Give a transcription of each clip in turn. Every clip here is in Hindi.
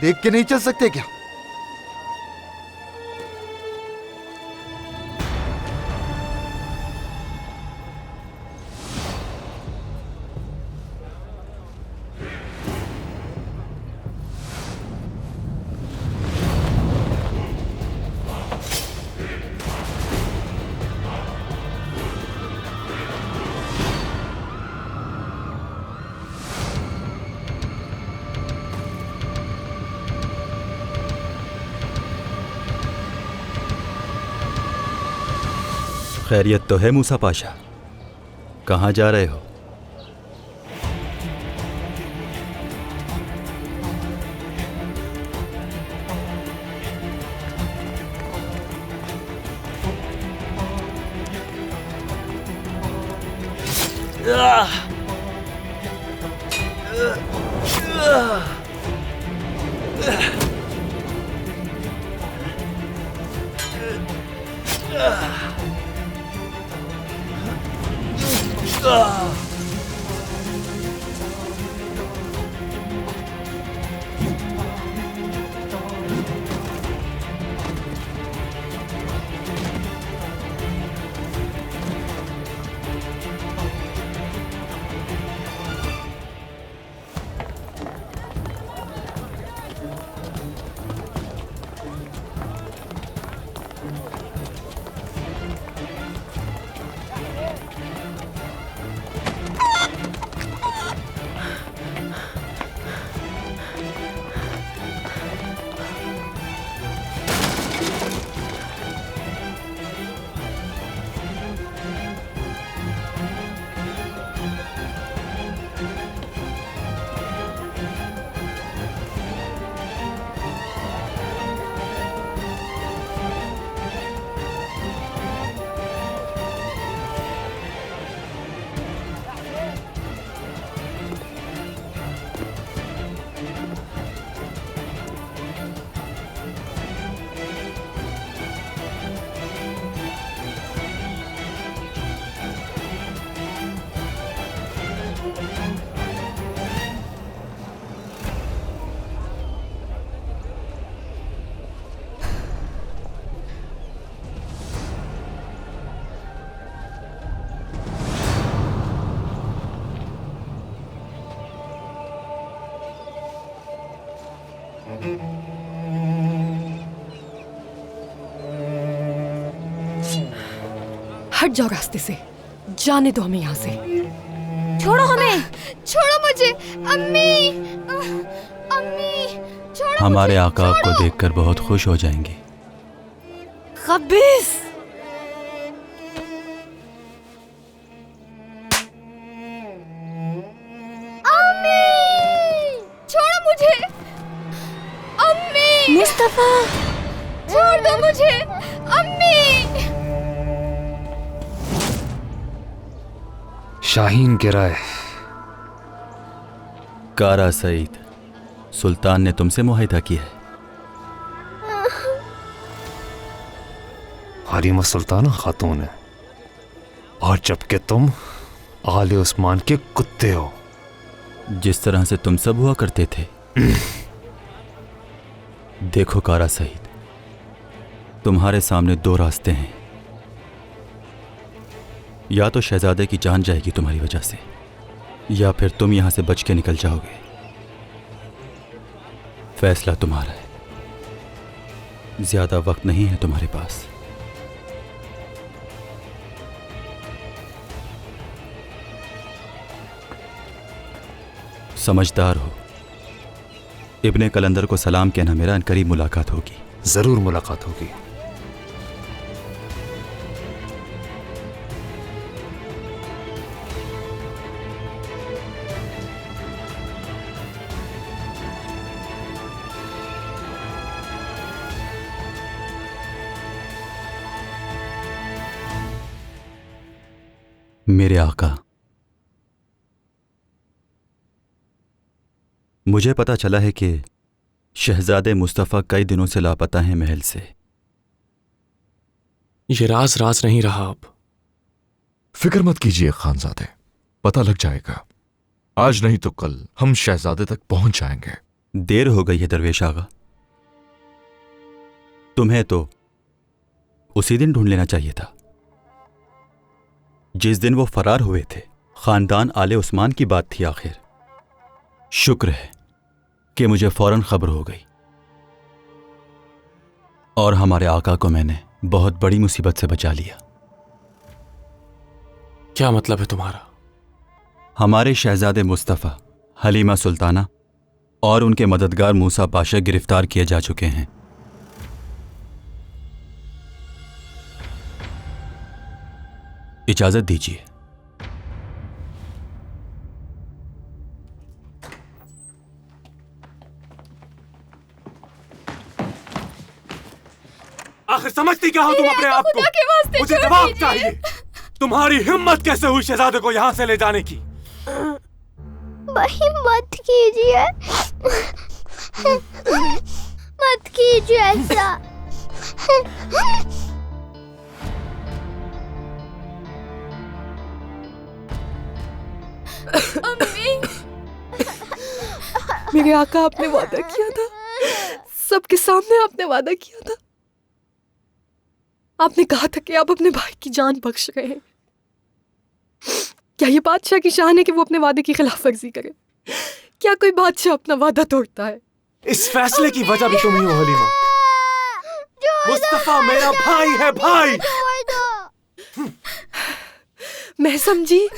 देख के नहीं चल सकते क्या? खैरियत तो है मूसा पाशा, कहाँ जा रहे हो? हट जाओ रास्ते से, जाने दो हमें यहाँ से। छोड़ो हमें, छोड़ो मुझे। अम्मी, अम्मी, छोड़ो हमारे मुझे, आका आपको छोड़ो। देखकर बहुत खुश हो जाएंगे। खबीस! अम्मी, छोड़ो मुझे। अम्मी, मुस्तफा! छोड़ दो मुझे। अम्मी। शाहीन गिरा है। कारा सईद, सुल्तान ने तुमसे मुआहिदा किया है। हरीमा सुल्ताना खातून है, और जबकि तुम आले उस्मान के कुत्ते हो। जिस तरह से तुम सब हुआ करते थे। देखो कारा सईद, तुम्हारे सामने दो रास्ते हैं। या तो शहजादे की जान जाएगी तुम्हारी वजह से, या फिर तुम यहां से बच के निकल जाओगे। फैसला तुम्हारा है। ज्यादा वक्त नहीं है तुम्हारे पास। समझदार हो। इब्ने कलंदर को सलाम कहना, मेरा अनकरीब मुलाकात होगी। जरूर मुलाकात होगी। मेरे आका, मुझे पता चला है कि शहजादे मुस्तफ़ा कई दिनों से लापता हैं महल से। ये राज राज नहीं रहा अब। फिक्र मत कीजिए खानजादे, पता लग जाएगा। आज नहीं तो कल हम शहजादे तक पहुंच जाएंगे। देर हो गई है दरवेश आगा। तुम्हें तो उसी दिन ढूंढ लेना चाहिए था जिस दिन वो फरार हुए थे। खानदान आले उस्मान की बात थी आखिर। शुक्र है कि मुझे फौरन खबर हो गई और हमारे आका को मैंने बहुत बड़ी मुसीबत से बचा लिया। क्या मतलब है तुम्हारा? हमारे शहजादे मुस्तफ़ा, हलीमा सुल्ताना और उनके मददगार मूसा पाशा गिरफ्तार किए जा चुके हैं। इजाजत दीजिए। आखिर समझती क्या हो तुम अपने आप को? खुदा के वास्ते मुझे छोड़ जवाब दीजिए। चाहिए। तुम्हारी हिम्मत कैसे हुई शहजादे को यहाँ से ले जाने की? भाई मत कीजिए, मत कीजिए ऐसा। अम्मी, मेरे आका, आपने वादा किया था, सबके सामने आपने वादा किया था। आपने कहा था कि आप अपने भाई की जान बख्श रहे हैं। क्या ये बादशाह की शान है कि वो अपने वादे की खिलाफ वर्जी करे? क्या कोई बादशाह अपना वादा तोड़ता है? इस फैसले की वजह भी तुम ही हो हलीमा। मुस्तफा मेरा भाई है, भाई। मैं समझी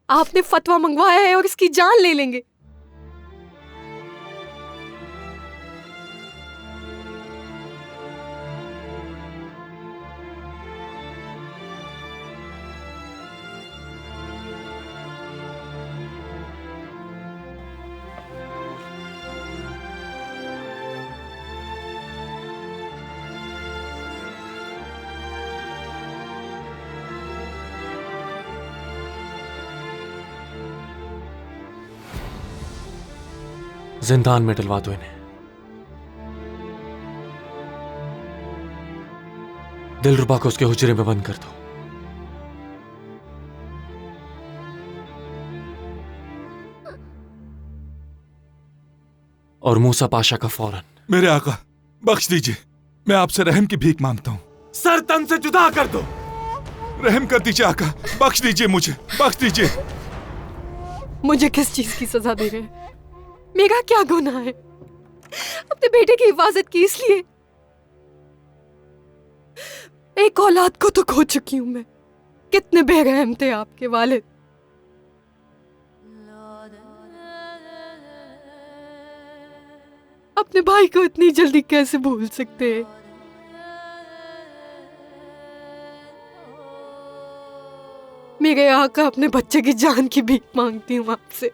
आपने फतवा मंगवाया है और इसकी जान ले लेंगे। जिंदान में डलवा दो इन्हें। दिलरुबा को उसके हुजरे में बंद कर दो। और मूसा पाशा का फौरन। मेरे आका, बख्श दीजिए, मैं आपसे रहम की भीख मांगता हूँ। सर तन से जुदा कर दो। रहम कर दीजिए आका, बख्श दीजिए मुझे, बख्श दीजिए। मुझे किस चीज की सजा दे रहे हैं? मेरा क्या गुनाह है? अपने बेटे की हिफाजत की इसलिए। एक औलाद को तो खो चुकी हूं मैं। कितने बेरहम थे आपके वालिद। अपने भाई को इतनी जल्दी कैसे भूल सकते हैं? मेरे आका, अपने बच्चे की जान की भीख मांगती हूँ आपसे,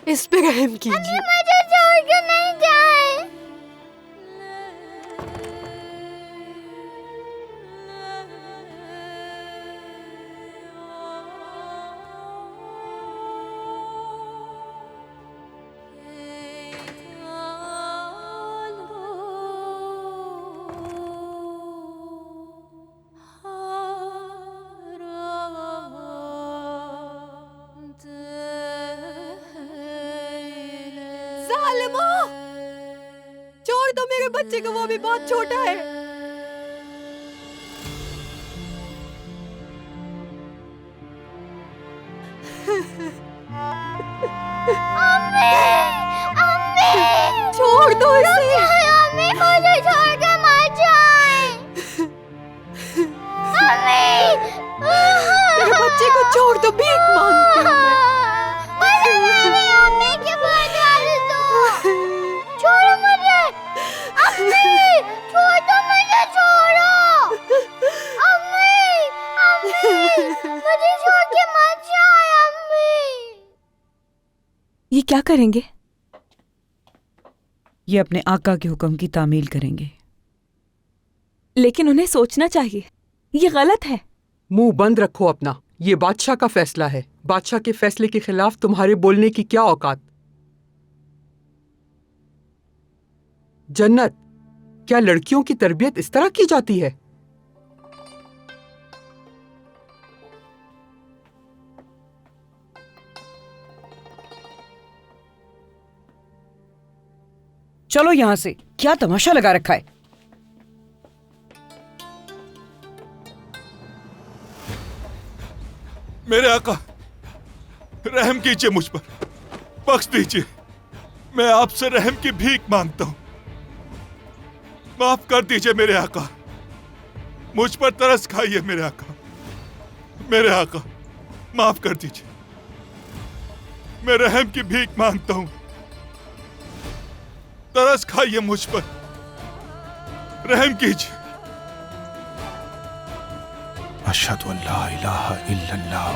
इस पे रहम कीजिए। मुझे छोड़ के नहीं जाए। जालिमो! छोड़ दो मेरे बच्चे को, वो भी बहुत छोटा है। छोड़ दो इसे। अम्मी मुझे छोड़ के मत जाए। मेरे बच्चे को छोड़ दो, भीख मांगती हूँ मैं। अम्मी के पास डाल दो। छोड़ो मुझे। अम्मी छोड़ दो मुझे, छोड़ो। अम्मी, अम्मी मुझे छोड़ के मत जाए अम्मी। ये क्या करेंगे? ये अपने आका के हुक्म की तामील करेंगे। लेकिन उन्हें सोचना चाहिए, ये गलत है। मुंह बंद रखो अपना, ये बादशाह का फैसला है। बादशाह के फैसले के खिलाफ तुम्हारे बोलने की क्या औकात? जन्नत, क्या लड़कियों की तरबियत इस तरह की जाती है? चलो यहाँ से, क्या तमाशा लगा रखा है। मेरे आका, रहम कीजिए मुझ पर, बख्श दीजिए। मैं आपसे रहम की भीख मांगता हूं। माफ कर दीजिए मेरे आका, मुझ पर तरस खाइए मेरे आका। मेरे आका, माफ कर दीजिए। मैं रहम की भीख मांगता हूं, तरस खाइए मुझ पर, रहम कीजिए। अशहदु अल्ला इलाहा इल्लल्लाह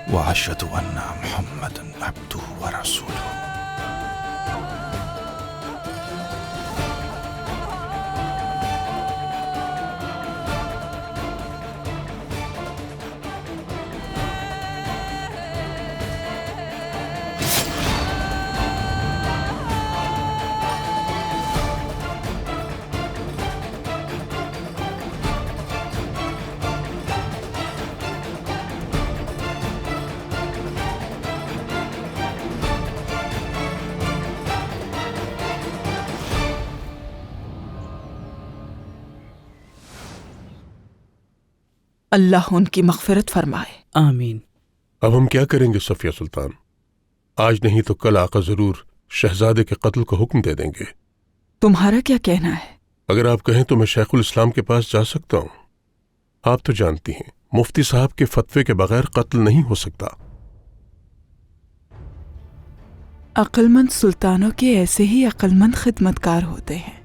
व अशहदु अन्ना मुहम्मदन अब्दुहु व रसूलुहु। अल्लाह उनकी मग़फ़िरत फरमाए। आमीन। अब हम क्या करेंगे सफिया सुल्तान? आज नहीं तो कल आका जरूर शहजादे के कत्ल का हुक्म दे देंगे। तुम्हारा क्या कहना है? अगर आप कहें तो मैं शेखुल इस्लाम के पास जा सकता हूँ। आप तो जानती हैं मुफ्ती साहब के फतवे के बगैर कत्ल नहीं हो सकता। अक्लमंद सुल्तानों के ऐसे ही अक्लमंद खिदमतकार होते हैं।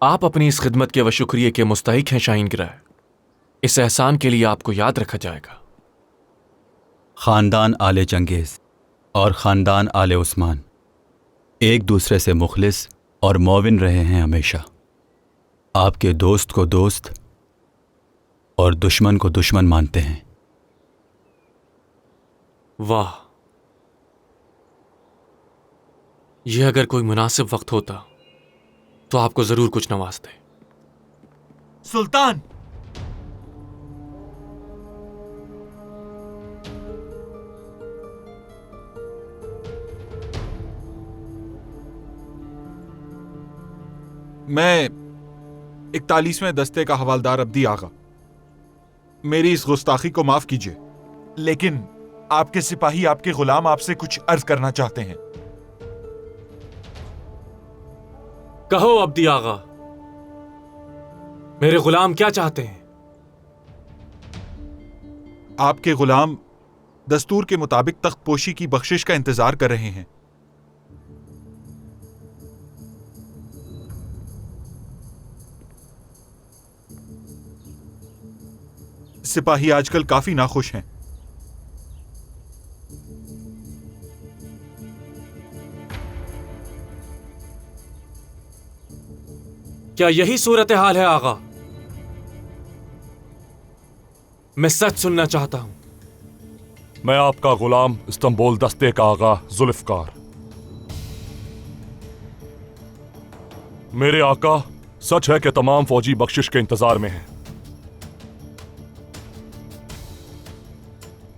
आप अपनी इस खिदमत के व शुक्रिया के मुस्तहिक हैं शाहीन गिरा। इस एहसान के लिए आपको याद रखा जाएगा। खानदान आले चंगेज और खानदान आले उस्मान एक दूसरे से मुखलिस और मौविन रहे हैं हमेशा। आपके दोस्त को दोस्त और दुश्मन को दुश्मन मानते हैं। वाह, यह अगर कोई मुनासिब वक्त होता तो आपको जरूर कुछ नवाजते। सुल्तान, मैं 41वें दस्ते का हवालदार अब्दी आगा। मेरी इस गुस्ताखी को माफ कीजिए, लेकिन आपके सिपाही, आपके गुलाम आपसे कुछ अर्ज करना चाहते हैं। कहो अब्दी आगा, मेरे गुलाम क्या चाहते हैं? आपके गुलाम दस्तूर के मुताबिक तख्तपोशी की बख्शिश का इंतजार कर रहे हैं। सिपाही आजकल काफी नाखुश हैं। क्या यही सूरत हाल है आगा? मैं सच सुनना चाहता हूं। मैं आपका गुलाम इस्तांबुल दस्ते का आगा जुल्फकार। मेरे आका, सच है कि तमाम फौजी बख्शिश के इंतजार में हैं,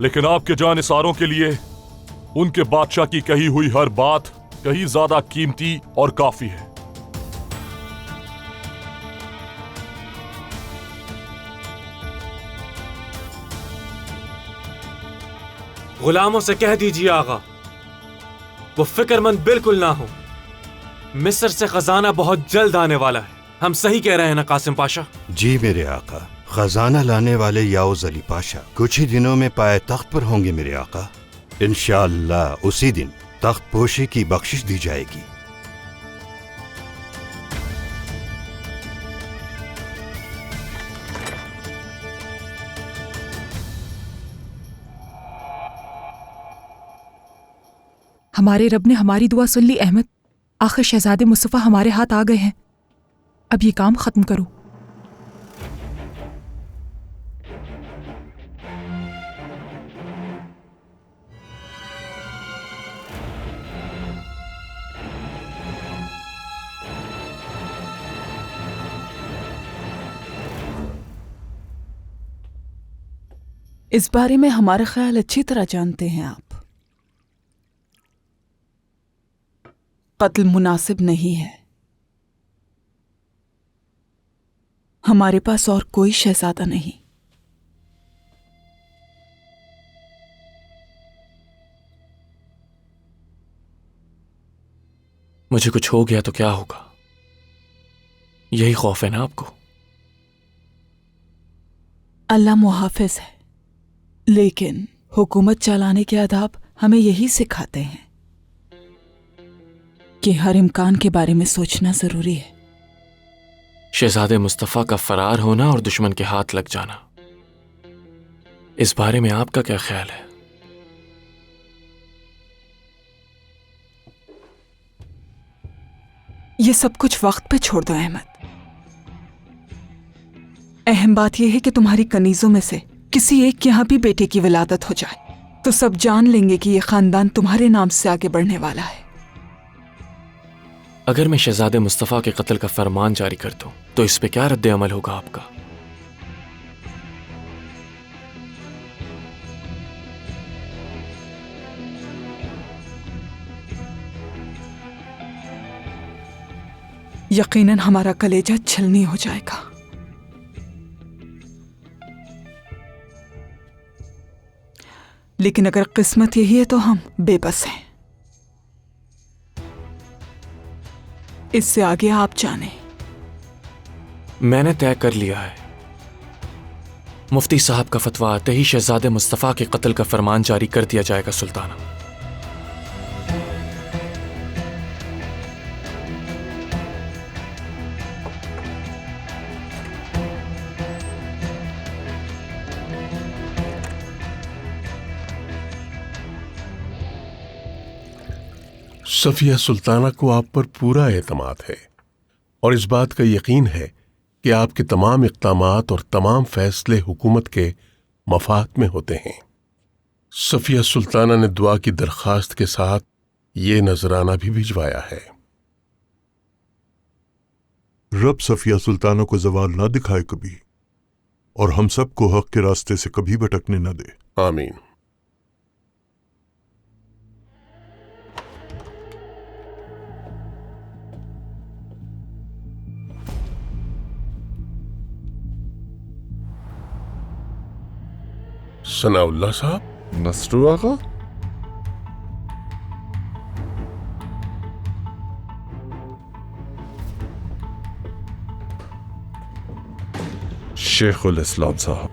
लेकिन आपके जानिसारों के लिए उनके बादशाह की कही हुई हर बात कहीं ज्यादा कीमती और काफी है। गुलामों से कह दीजिए आगा, वो फिक्रमंद बिल्कुल ना हो। मिस्र से खजाना बहुत जल्द आने वाला है। हम सही कह रहे हैं ना कासिम पाशा? जी मेरे आका, खजाना लाने वाले याउज अली पाशा कुछ ही दिनों में पाए तख्त पर होंगे मेरे आका। इंशाअल्लाह उसी दिन तख्त पोशी की बख्शिश दी जाएगी। हमारे रब ने हमारी दुआ सुन ली अहमद। आखिर शहजादे मुस्तफ़ा हमारे हाथ आ गए हैं। अब ये काम खत्म करो। इस बारे में हमारा ख्याल अच्छी तरह जानते हैं आप। कत्ल मुनासिब नहीं है। हमारे पास और कोई शहजादा नहीं। मुझे कुछ हो गया तो क्या होगा, यही खौफ है ना आपको? अल्लाह मुहाफिज है, लेकिन हुकूमत चलाने के आदाब हमें यही सिखाते हैं कि हर इम्कान के बारे में सोचना जरूरी है। शहजादे मुस्तफा का फरार होना और दुश्मन के हाथ लग जाना, इस बारे में आपका क्या ख्याल है? ये सब कुछ वक्त पे छोड़ दो अहमद। अहम बात यह है कि तुम्हारी कनीजों में से किसी एक के यहाँ भी बेटे की विलादत हो जाए तो सब जान लेंगे कि यह खानदान तुम्हारे नाम से आगे बढ़ने वाला है। अगर मैं शहजादे मुस्तफा के कत्ल का फरमान जारी कर दूं तो इस पे क्या रद्द अमल होगा आपका? यकीनन हमारा कलेजा छलनी हो जाएगा। लेकिन अगर किस्मत यही है तो हम बेबस हैं। इससे आगे आप जाने। मैंने तय कर लिया है, मुफ्ती साहब का फतवा आते ही शहजादे मुस्तफा के कत्ल का फरमान जारी कर दिया जाएगा सुल्ताना। सफिया सुल्ताना को आप पर पूरा एतमाद है और इस बात का यकीन है कि आपके तमाम इक़दामात और तमाम फैसले हुकूमत के मफाद में होते हैं। सफिया सुल्ताना ने दुआ की दरख्वास्त के साथ ये नजराना भी भिजवाया है। रब सफिया सुल्ताना को जवाल ना दिखाए कभी, और हम सबको हक के रास्ते से कभी भटकने न दे। आमीन। सनाउल्लाह साहब। नसरू आगा। शेखुल इस्लाम साहब,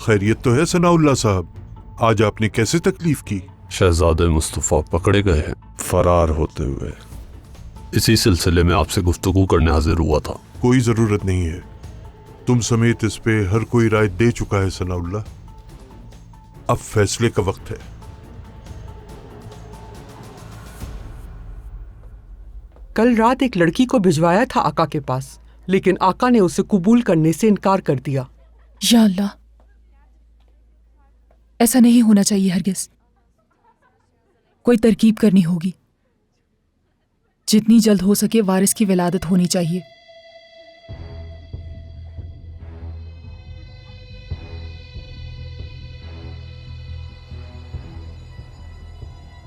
खैरियत तो है सनाउल्लाह साहब? आज आपने कैसे तकलीफ की? शहजादे मुस्तफ़ा पकड़े गए हैं फरार होते हुए। इसी सिलसिले में आपसे गुफ्तगू करने हाजिर हुआ था। कोई जरूरत नहीं है, तुम समेत इस पे हर कोई राय दे चुका है सनाउल्लाह। अब फैसले का वक्त है। कल रात एक लड़की को भिजवाया था आका के पास, लेकिन आका ने उसे कबूल करने से इनकार कर दिया। या अल्लाह, ऐसा नहीं होना चाहिए हरगिज। कोई तरकीब करनी होगी। जितनी जल्द हो सके वारिस की विलादत होनी चाहिए।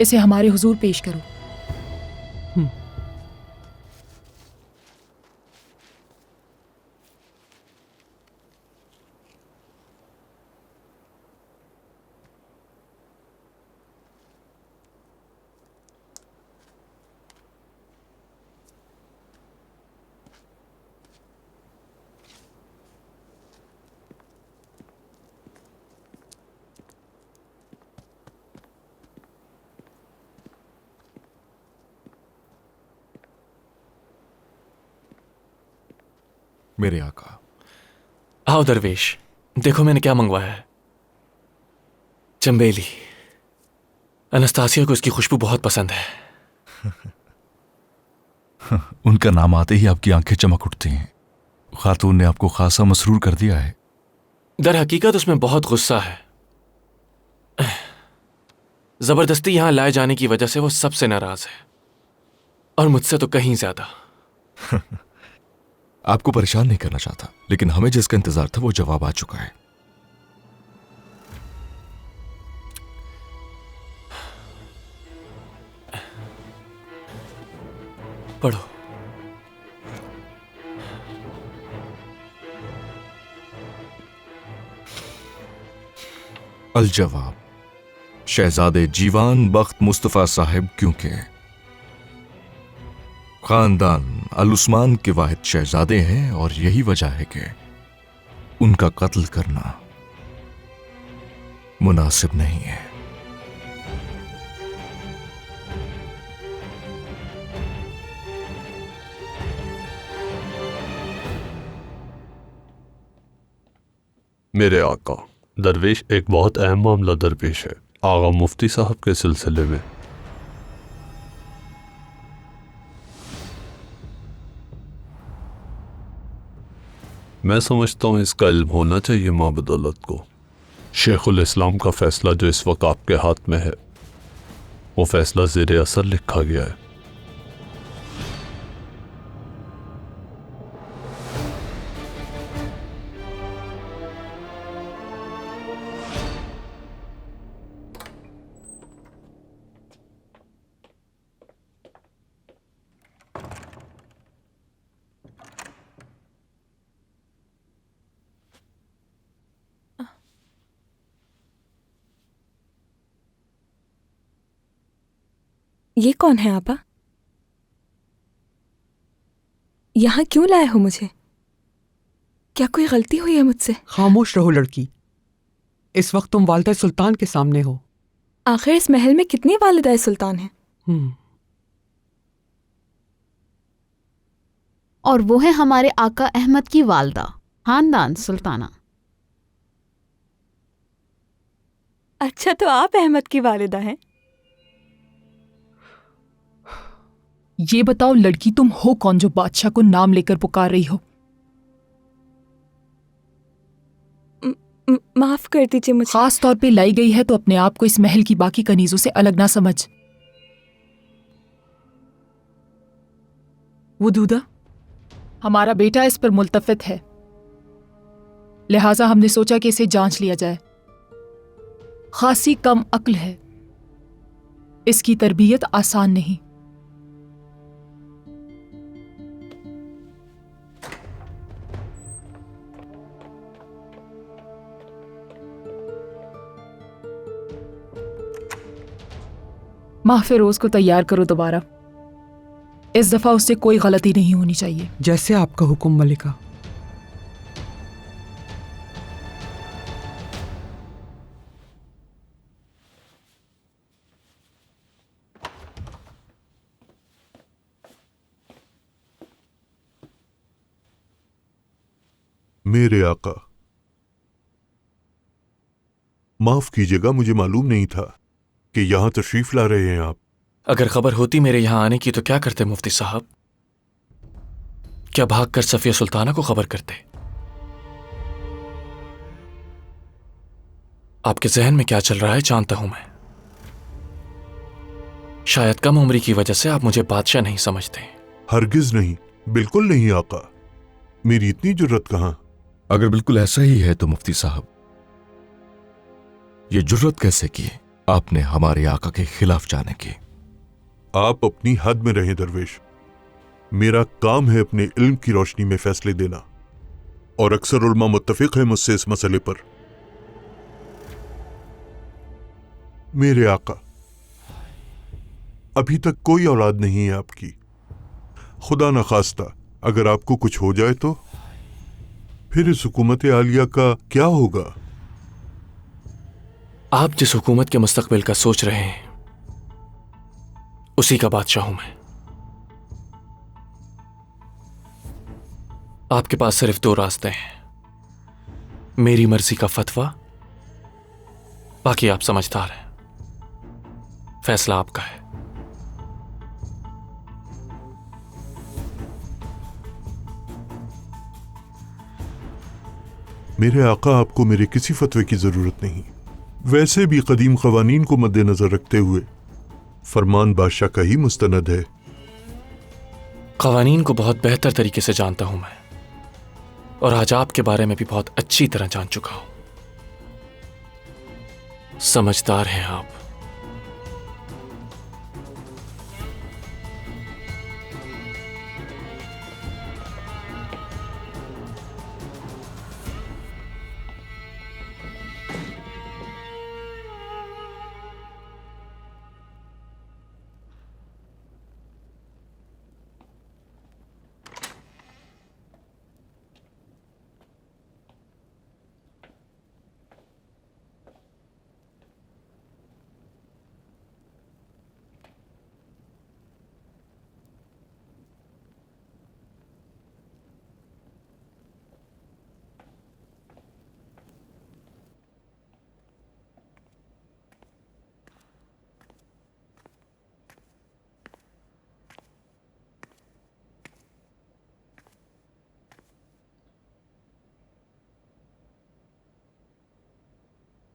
इसे हमारे हुजूर पेश करो। मेरे आका। आओ दरवेश, देखो मैंने क्या मंगवाया है। चंबेली। अनस्तासिया को इसकी खुशबू बहुत पसंद है। उनका नाम आते ही आपकी आंखें चमक उठती हैं। खातून ने आपको खासा मसरूर कर दिया है। दर हकीकत उसमें बहुत गुस्सा है। जबरदस्ती यहां लाए जाने की वजह से वो सबसे नाराज है, और मुझसे तो कहीं ज्यादा। आपको परेशान नहीं करना चाहता, लेकिन हमें जिसका इंतजार था वो जवाब आ चुका है। पढ़ो। अल-जवाब, शहजादे जीवान बख्त मुस्तफ़ा साहिब क्योंकि खानदान अल-उस्मान के वाहिद शहजादे हैं और यही वजह है कि उनका कत्ल करना मुनासिब नहीं है। मेरे आका, दरवेश एक बहुत अहम मामला दरपेश है आगा मुफ्ती साहब के सिलसिले में। मैं समझता हूँ इसका इल्म होना चाहिए माँ बदौलत को। शेखुल इस्लाम का फैसला जो इस वक्त आपके हाथ में है, वो फैसला ज़ेरे असर लिखा गया है। ये कौन है आपा? यहाँ क्यों लाए हो मुझे? क्या कोई गलती हुई है मुझसे? खामोश रहो लड़की, इस वक्त तुम वालिदा सुल्तान के सामने हो। आखिर इस महल में कितनी वालिदाए सुल्तान हैं? और वो है हमारे आका अहमद की वालदा, खानदान सुल्ताना। अच्छा, तो आप अहमद की वालिदा हैं? ये बताओ लड़की, तुम हो कौन जो बादशाह को नाम लेकर पुकार रही हो? माफ कर दीजिए मुझे। खास तौर पे लाई गई है तो अपने आप को इस महल की बाकी कनीजों से अलग ना समझ। वदूदा, हमारा बेटा इस पर मुल्तफित है, लिहाजा हमने सोचा कि इसे जांच लिया जाए। खासी कम अक्ल है, इसकी तरबियत आसान नहीं। माह फिरोज को तैयार करो दोबारा। इस दफा उससे कोई गलती नहीं होनी चाहिए। जैसे आपका हुक्म मलिका। मेरे आका, माफ कीजिएगा, मुझे मालूम नहीं था कि यहां तशरीफ ला रहे हैं आप। अगर खबर होती मेरे यहां आने की तो क्या करते मुफ्ती साहब? क्या भागकर सफिया सुल्ताना को खबर करते? आपके जहन में क्या चल रहा है जानता हूं मैं। शायद कम उम्री की वजह से आप मुझे बादशाह नहीं समझते। हरगिज नहीं, बिल्कुल नहीं आका, मेरी इतनी जुर्रत कहां। अगर बिल्कुल ऐसा ही है तो मुफ्ती साहब, ये जुर्रत कैसे की आपने हमारे आका के खिलाफ जाने की? आप अपनी हद में रहें दरवेश। मेरा काम है अपने इल्म की रोशनी में फैसले देना, और अक्सर उल्मा मुत्तफिक है मुझसे इस मसले पर। मेरे आका, अभी तक कोई औलाद नहीं है आपकी। खुदा न खास्ता अगर आपको कुछ हो जाए तो फिर इस हुकूमत आलिया का क्या होगा? आप जिस हुकूमत के मुस्तकबिल का सोच रहे हैं उसी का बादशाह हूं मैं। आपके पास सिर्फ दो रास्ते हैं, मेरी मर्जी का फतवा, बाकी आप समझदार हैं। फैसला आपका है। मेरे आका, आपको मेरे किसी फतवे की जरूरत नहीं। वैसे भी कदीम कवानीन को मद्देनजर रखते हुए फरमान बादशाह का ही मुस्तनद है। कवानीन को बहुत बेहतर तरीके से जानता हूं मैं, और आज आपके बारे में भी बहुत अच्छी तरह जान चुका हूं। समझदार हैं आप।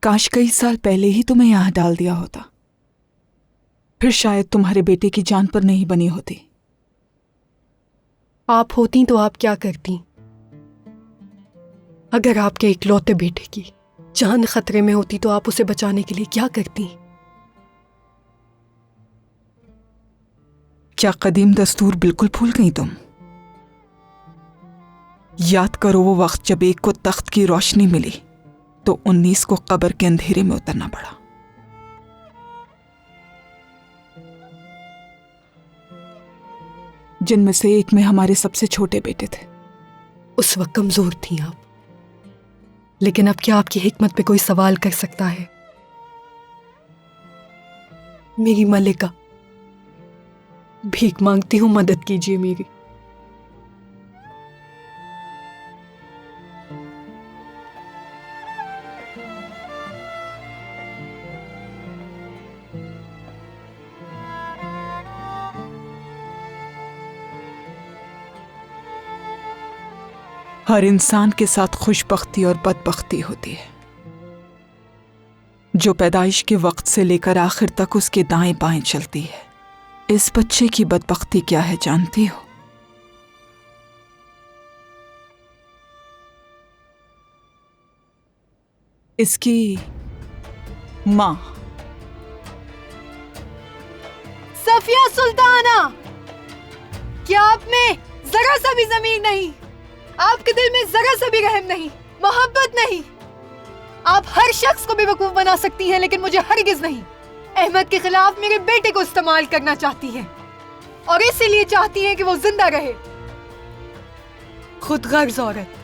काश कई साल पहले ही तुम्हें यहाँ डाल दिया होता, फिर शायद तुम्हारे बेटे की जान पर नहीं बनी होती। आप होती तो आप क्या करती? अगर आपके इकलौते बेटे की जान खतरे में होती तो आप उसे बचाने के लिए क्या करती? क्या कदीम दस्तूर बिल्कुल भूल गई तुम? याद करो वो वक्त जब एक को तख्त की रोशनी मिली तो 19 को कब्र के अंधेरे में उतरना पड़ा। जिनमें से एक में हमारे सबसे छोटे बेटे थे। उस वक्त कमजोर थी आप, लेकिन अब क्या आपकी हिकमत पे कोई सवाल कर सकता है? मेरी मलिका, भीख मांगती हूं, मदद कीजिए मेरी। हर इंसान के साथ खुशबख्ती और बदबख्ती होती है। जो पैदाइश के वक्त से लेकर आखिर तक उसके दाएं बाएं चलती है। इस बच्चे की बदबख्ती क्या है जानती हो? इसकी मां सफिया सुल्ताना, क्या आप में जरा सा भी जमीर नहीं? आपके दिल में जरा सा भी रहम नहीं, मोहब्बत नहीं? आप हर शख्स को बेवकूफ बना सकती हैं, लेकिन मुझे हरगिज नहीं। अहमद के खिलाफ मेरे बेटे को इस्तेमाल करना चाहती हैं, और इसीलिए चाहती हैं कि वो जिंदा रहे। खुद गर्ज औरत।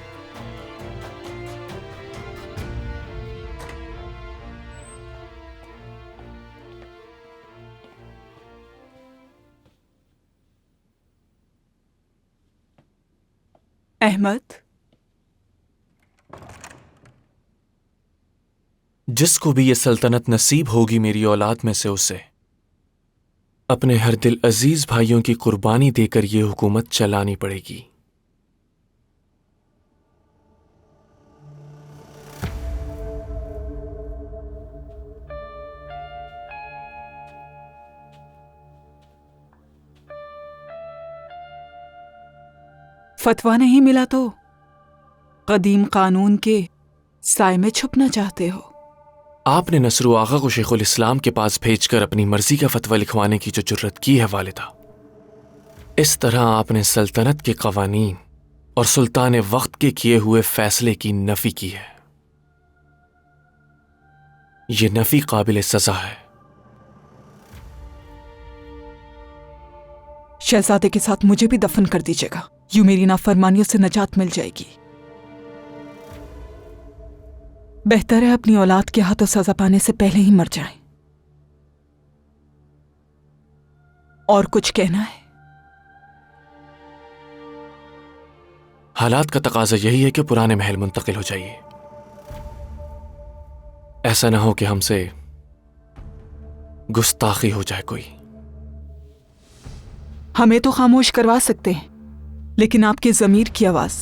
अहमद, जिसको भी ये सल्तनत नसीब होगी मेरी औलाद में से, उसे अपने हर दिल अजीज भाइयों की कुर्बानी देकर ये हुकूमत चलानी पड़ेगी। फतवा नहीं मिला तो कदीम कानून के साए में छुपना चाहते हो? आपने नसरू आगा को शेखुल इस्लाम के पास भेजकर अपनी मर्जी का फतवा लिखवाने की जो जुर्रत की है वालिदा, इस तरह आपने सल्तनत के कवानीन और सुल्तान वक्त के किए हुए फैसले की नफी की है। ये नफी काबिल सजा है। शहजादे के साथ मुझे भी दफन कर दीजिएगा, यूं मेरी नाफरमानियों से नजात मिल जाएगी। बेहतर है अपनी औलाद के हाथों सजा पाने से पहले ही मर जाएं। और कुछ कहना है? हालात का तकाजा यही है कि पुराने महल मुंतकिल हो जाइए। ऐसा ना हो कि हमसे गुस्ताखी हो जाए कोई। हमें तो खामोश करवा सकते हैं, लेकिन आपके ज़मीर की आवाज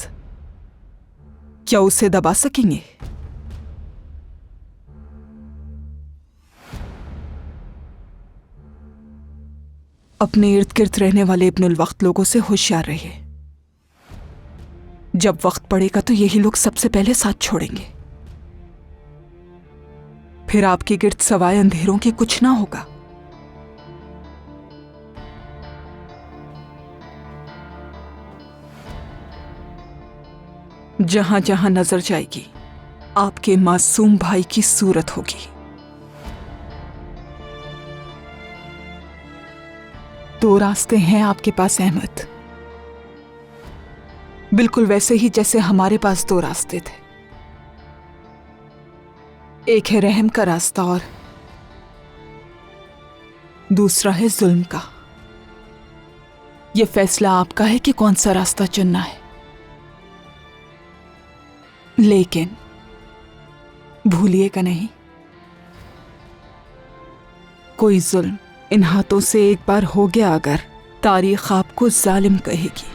क्या उसे दबा सकेंगे? अपने इर्द गिर्द रहने वाले इब्नुल वक्त लोगों से होशियार रहिए। जब वक्त पड़ेगा तो यही लोग सबसे पहले साथ छोड़ेंगे। फिर आपके गिर्द सवाए अंधेरों के कुछ ना होगा। जहां जहां नजर जाएगी आपके मासूम भाई की सूरत होगी। दो रास्ते हैं आपके पास अहमद, बिल्कुल वैसे ही जैसे हमारे पास दो रास्ते थे। एक है रहम का रास्ता और दूसरा है जुल्म का। यह फैसला आपका है कि कौन सा रास्ता चुनना है। लेकिन भूलिएगा नहीं, कोई जुल्म इन हाथों से एक बार हो गया अगर, तारीख आपको जालिम कहेगी।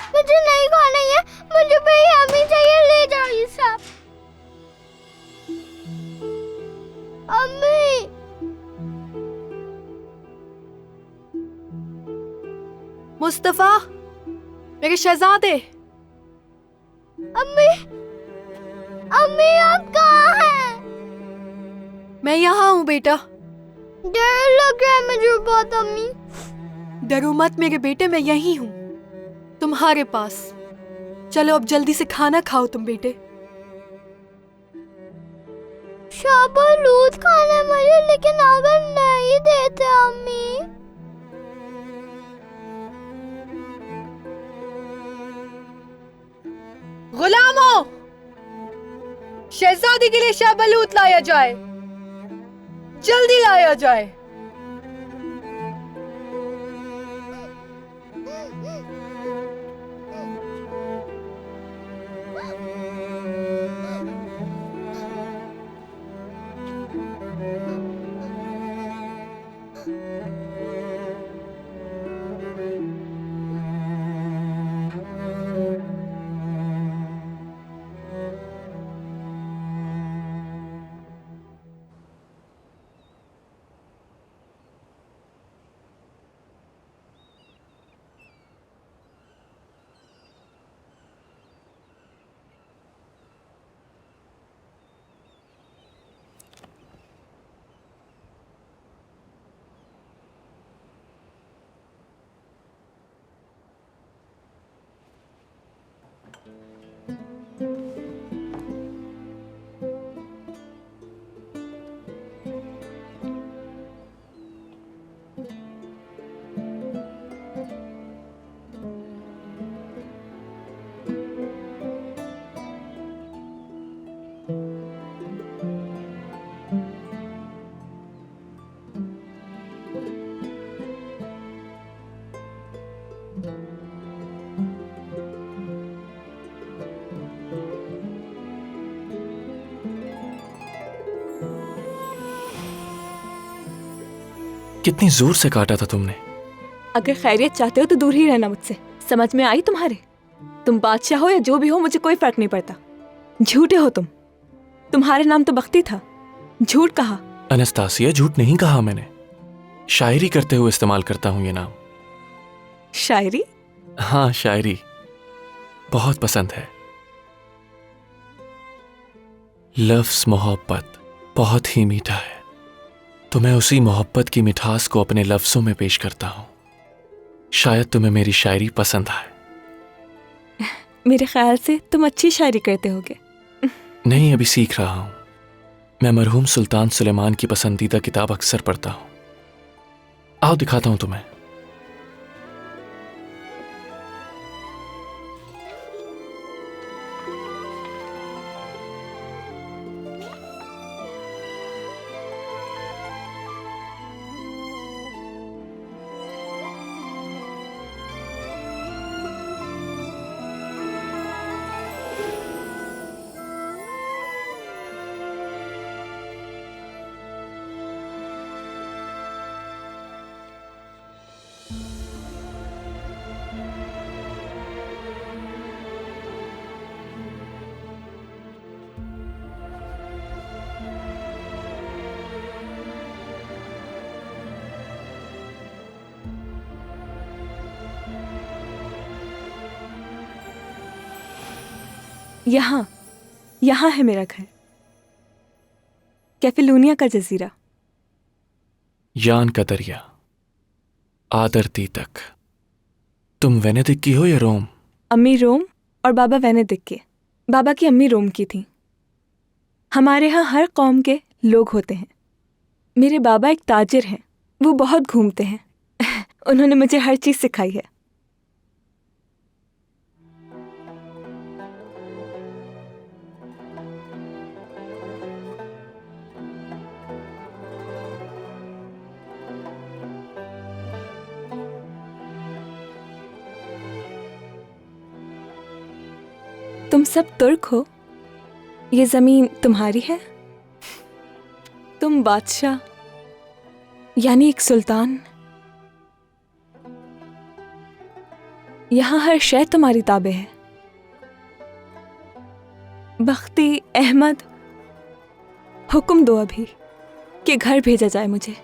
मुझे नहीं खाना है, मुझे बिरयानी चाहिए, ले जाओ ये सब। अम्मी मुस्तफा, मेरे शहजादे। अम्मी अम्मी आप कहाँ हैं? मैं यहाँ हूँ बेटा। डर लग रहा है मुझे बहुत अम्मी। डरो मत मेरे बेटे, मैं यही हूँ तुम्हारे पास। चलो अब जल्दी से खाना खाओ तुम बेटे। शाहबलूत खाना है मुझे, लेकिन अगर नहीं देते अम्मी। गुलामों, शहजादी के लिए शाहबलूत लाया जाए, जल्दी लाया जाए। कितनी जोर से काटा था तुमने। अगर खैरियत चाहते हो तो दूर ही रहना मुझसे। समझ में आई तुम्हारे? तुम बादशाह हो या जो भी हो, मुझे कोई फर्क नहीं पड़ता। झूठे हो तुम। तुम्हारे नाम तो बख्ती था, झूठ कहा। अनस्तासिया, झूठ नहीं कहा मैंने। शायरी करते हुए इस्तेमाल करता हूं ये नाम। शायरी? हाँ, शायरी बहुत पसंद है। लफ्ज़ मोहब्बत बहुत ही मीठा है, तो मैं उसी मोहब्बत की मिठास को अपने लफ्ज़ों में पेश करता हूं। शायद तुम्हें मेरी शायरी पसंद आए। मेरे ख्याल से तुम अच्छी शायरी करते होगे। नहीं, अभी सीख रहा हूं। मैं मरहूम सुल्तान सुलेमान की पसंदीदा किताब अक्सर पढ़ता हूं। आओ दिखाता हूं तुम्हें। यहाँ है मेरा घर, कैफिलूनिया का जजीरा। यान का दरिया, आदरती तक। तुम वेनेदिक की हो या रोम? अम्मी रोम और बाबा वेनेदिक के। बाबा की अम्मी रोम की थी। हमारे यहाँ हर कौम के लोग होते हैं। मेरे बाबा एक ताजिर हैं, वो बहुत घूमते हैं। उन्होंने मुझे हर चीज़ सिखाई है। तुम सब तुर्क हो, ये जमीन तुम्हारी है। तुम बादशाह यानी एक सुल्तान। यहाँ हर शय तुम्हारी ताबे है। बख्ती, अहमद, हुक्म दो अभी कि घर भेजा जाए मुझे।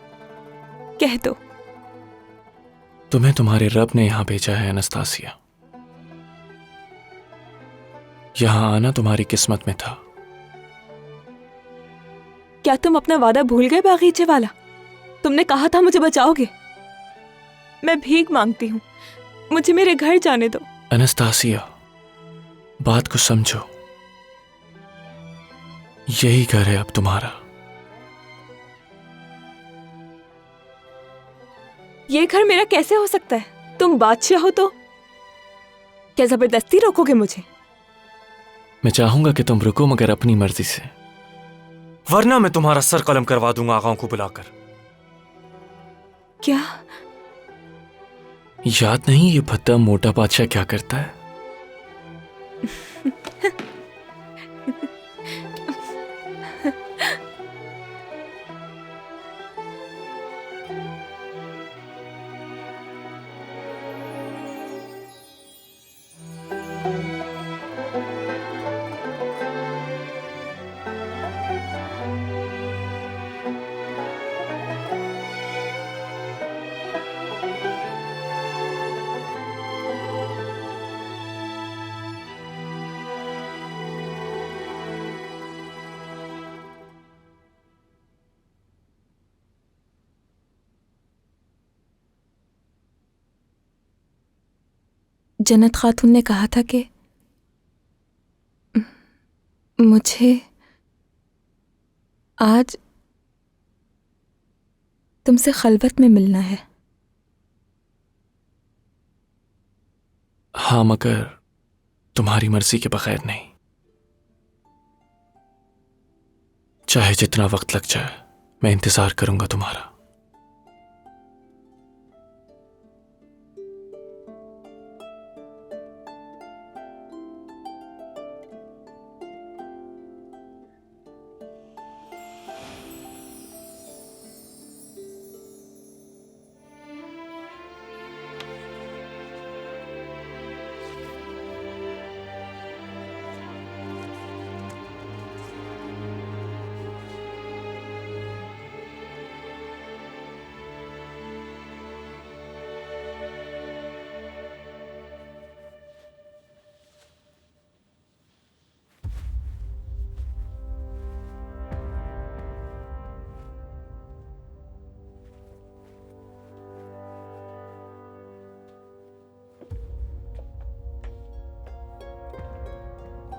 कह दो। तुम्हें तुम्हारे रब ने यहां भेजा है अनस्तासिया। यहां आना तुम्हारी किस्मत में था। क्या तुम अपना वादा भूल गए बागीचे वाला? तुमने कहा था मुझे बचाओगे। मैं भीख मांगती हूँ, मुझे मेरे घर जाने दो। अनस्तासिया, बात को समझो। यही घर है अब तुम्हारा। ये घर मेरा कैसे हो सकता है? तुम बादशाह हो तो क्या जबरदस्ती रोकोगे मुझे? मैं चाहूंगा कि तुम रुको, मगर अपनी मर्जी से, वरना मैं तुम्हारा सर कलम करवा दूंगा आगाओं को बुलाकर। क्या? याद नहीं ये भद्दा मोटा बादशाह क्या करता है? जन्नत खातून ने कहा था कि मुझे आज तुमसे खलवत में मिलना है। हाँ, मगर तुम्हारी मर्जी के बगैर नहीं। चाहे जितना वक्त लग जाए, मैं इंतजार करूंगा तुम्हारा।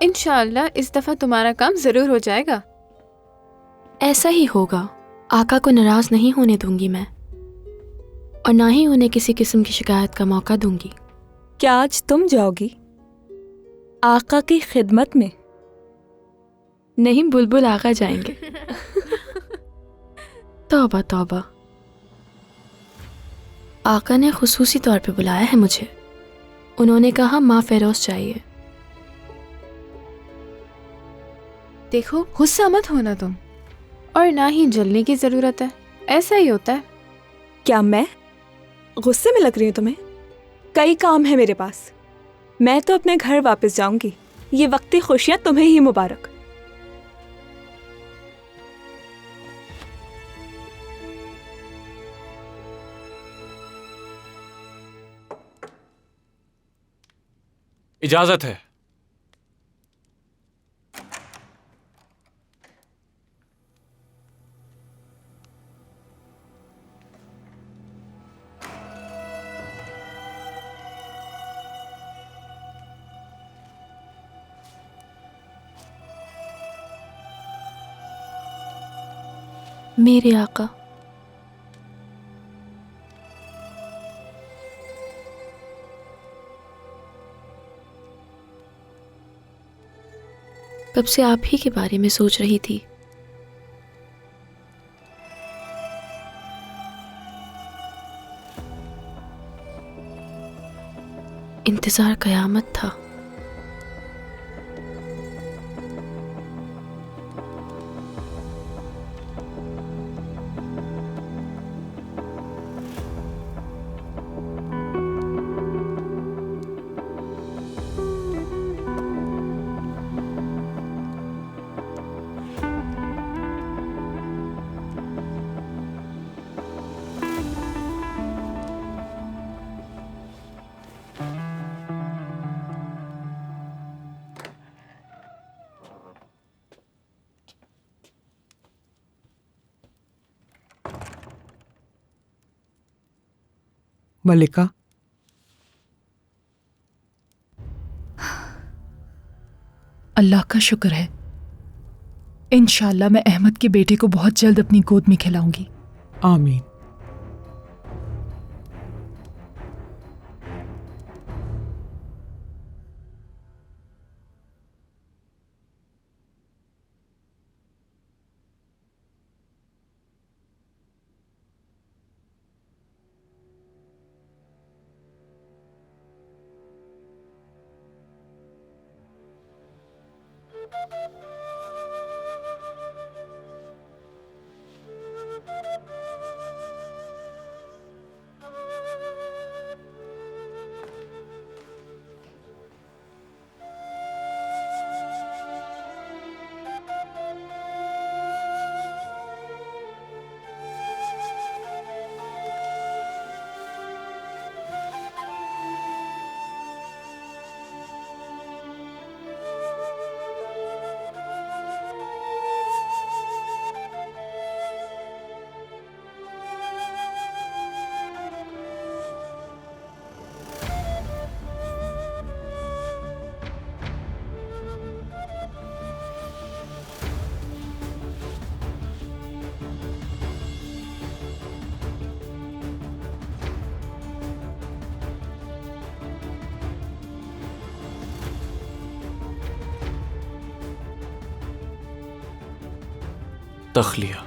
इंशाअल्लाह इस दफा तुम्हारा काम जरूर हो जाएगा। ऐसा ही होगा। आका को नाराज नहीं होने दूंगी मैं, और ना ही उन्हें किसी किस्म की शिकायत का मौका दूंगी। क्या आज तुम जाओगी आका की खिदमत में? नहीं, बुलबुल आका जाएंगे। तौबा तौबा। आका ने खुसूसी तौर पे बुलाया है मुझे। उन्होंने कहा माँ फेरोज चाहिए। देखो, गुस्सा मत होना तुम, और ना ही जलने की जरूरत है। ऐसा ही होता है। क्या मैं गुस्से में लग रही हूँ तुम्हें? कई काम है मेरे पास। मैं तो अपने घर वापस जाऊंगी। ये वक्ती खुशियां तुम्हें ही मुबारक। इजाजत है। मेरे आका, कब से आप ही के बारे में सोच रही थी। इंतजार कयामत था। मलिका, अल्लाह का शुक्र है। इंशाल्लाह मैं अहमद के बेटे को बहुत जल्द अपनी गोद में खिलाऊंगी। आमीन। तखलिया।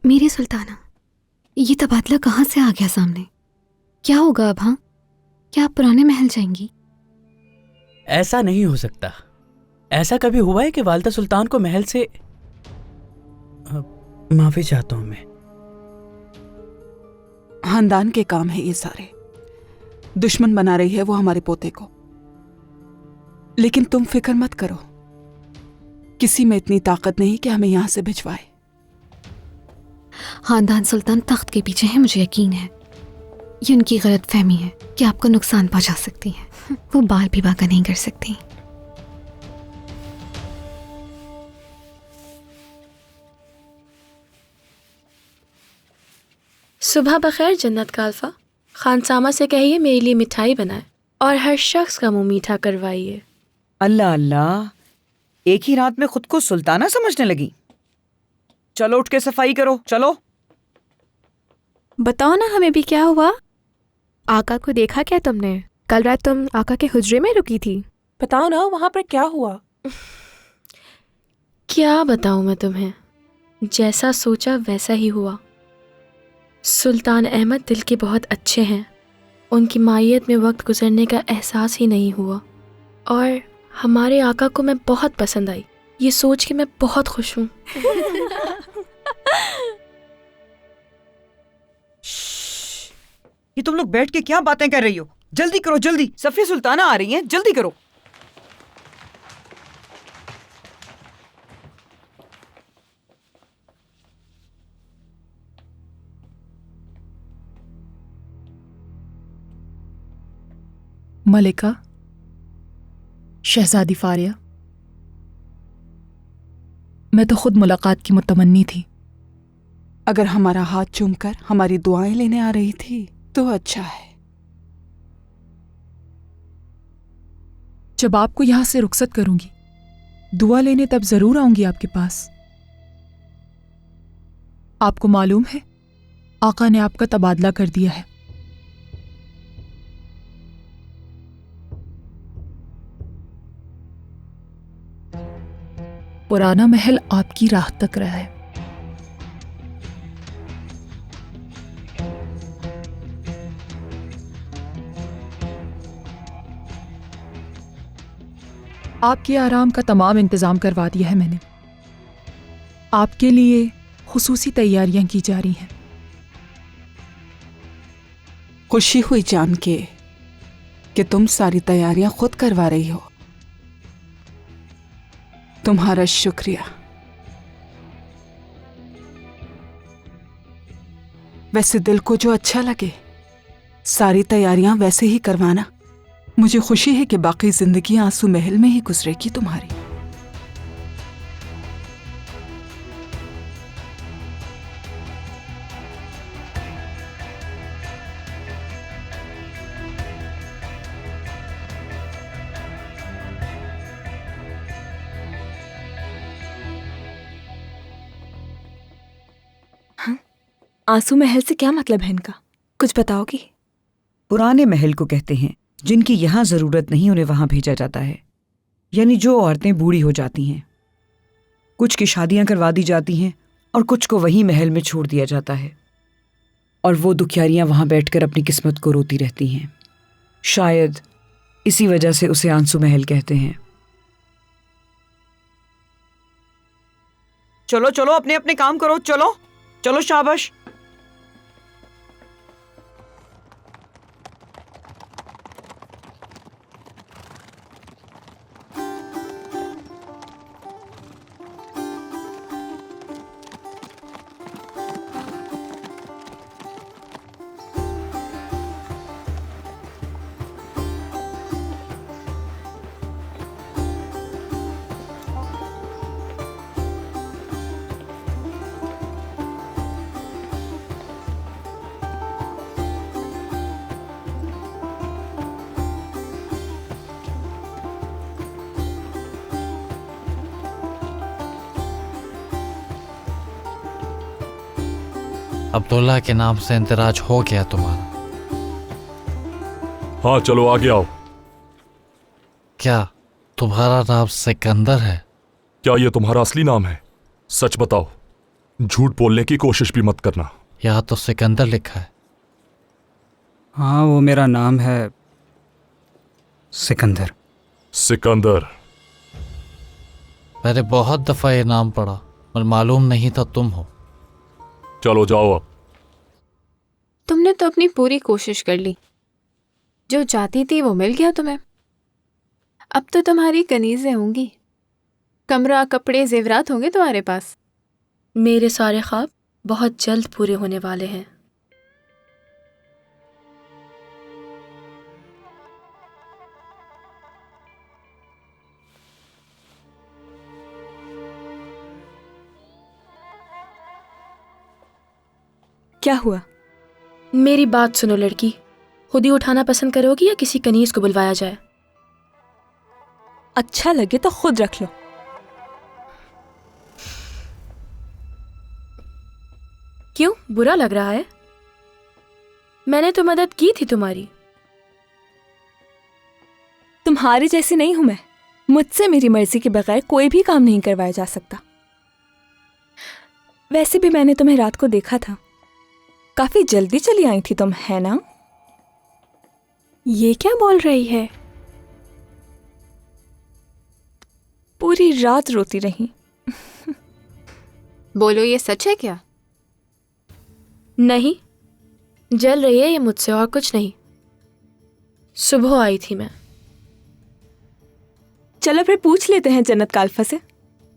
मेरी सुल्ताना, ये तबादला कहाँ से आ गया सामने? क्या होगा अब? हाँ, क्या आप पुराने महल जाएंगी? ऐसा नहीं हो सकता। ऐसा कभी हुआ है कि वालिदा सुल्तान को महल से... माफी चाहता हूं मैं। खानदान के काम है ये सारे। दुश्मन बना रही है वो हमारे पोते को। लेकिन तुम फिक्र मत करो, किसी में इतनी ताकत नहीं कि हमें यहां से भिजवाए। खानदान सुल्तान तख्त के पीछे है, मुझे यकीन है। ये उनकी गलत फहमी है कि आपको नुकसान पहुंचा सकती हैं। वो बाल भी बाका नहीं कर सकती। सुबह बखैर जन्नत का अल्फा। खानसामा से कहिए मेरे लिए मिठाई बनाए और हर शख्स का मुंह मीठा करवाइए। अल्लाह अल्लाह, एक ही रात में खुद को सुल्ताना समझने लगी। चलो उठ के सफाई करो, चलो। बताओ ना, हमें भी क्या हुआ? आका को देखा क्या तुमने? कल रात तुम आका के हुजरे में रुकी थी। बताओ ना, वहां पर क्या हुआ? क्या बताऊं मैं तुम्हें, जैसा सोचा वैसा ही हुआ। सुल्तान अहमद दिल के बहुत अच्छे हैं। उनकी मायत में वक्त गुजरने का एहसास ही नहीं हुआ और हमारे आका को मैं बहुत पसंद आई। ये सोच के मैं बहुत खुश हूँ। ये तुम लोग बैठ के क्या बातें कर रही हो? जल्दी करो जल्दी, सफिया सुल्ताना आ रही हैं, जल्दी करो। मलिका, शहजादी फारिया, मैं तो खुद मुलाकात की मुतमन्नी थी। अगर हमारा हाथ चूमकर हमारी दुआएं लेने आ रही थी तो अच्छा है। जब आपको यहां से रुखसत करूंगी, दुआ लेने तब जरूर आऊंगी आपके पास। आपको मालूम है, आका ने आपका तबादला कर दिया है। पुराना महल आपकी राह तक रहा है। आपके आराम का तमाम इंतजाम करवा दिया है मैंने। आपके लिए खुसूसी तैयारियां की जा रही हैं। खुशी हुई जान के कि तुम सारी तैयारियां खुद करवा रही हो। तुम्हारा शुक्रिया। वैसे दिल को जो अच्छा लगे सारी तैयारियां वैसे ही करवाना। मुझे खुशी है कि बाकी जिंदगी आंसू महल में ही गुजरेगी तुम्हारी। आंसू महल से क्या मतलब है इनका? कुछ बताओगी? पुराने महल को कहते हैं जिनकी यहाँ जरूरत नहीं उन्हें वहां भेजा जाता है। यानी जो औरतें बूढ़ी हो जाती हैं, कुछ की शादियां करवा दी जाती हैं और कुछ को वहीं महल में छोड़ दिया जाता है, और वो दुखियारियां वहां बैठकर अपनी किस्मत को रोती रहती हैं। शायद इसी वजह से उसे आंसू महल कहते हैं। चलो चलो, अपने अपने काम करो, चलो चलो, शाबाश। अब्दुल्ला के नाम से इंतराज हो गया तुम्हारा? हाँ चलो आगे आओ। क्या तुम्हारा नाम सिकंदर है? क्या ये तुम्हारा असली नाम है? सच बताओ, झूठ बोलने की कोशिश भी मत करना। यहाँ तो सिकंदर लिखा है। हाँ, वो मेरा नाम है सिकंदर। सिकंदर? मैंने बहुत दफा ये नाम पढ़ा और मालूम नहीं था तुम हो। चलो जाओ अब। तुमने तो अपनी पूरी कोशिश कर ली। जो चाहती थी वो मिल गया तुम्हें। अब तो तुम्हारी कनीजें होंगी, कमरा, कपड़े, जेवरात होंगे तुम्हारे पास। मेरे सारे ख्वाब बहुत जल्द पूरे होने वाले हैं। क्या हुआ? मेरी बात सुनो लड़की, खुद ही उठाना पसंद करोगी या किसी कनीज को बुलवाया जाए? अच्छा लगे तो खुद रख लो। क्यों, बुरा लग रहा है? मैंने तो मदद की थी तुम्हारी। तुम्हारी जैसी नहीं हूं मैं। मुझसे मेरी मर्जी के बगैर कोई भी काम नहीं करवाया जा सकता। वैसे भी मैंने तुम्हें रात को देखा था, काफी जल्दी चली आई थी तुम, है ना? ये क्या बोल रही है? पूरी रात रोती रही। बोलो, ये सच है क्या? नहीं, जल रही है ये मुझसे और कुछ नहीं। सुबह आई थी मैं। चलो फिर पूछ लेते हैं जन्नत का अल्फा से,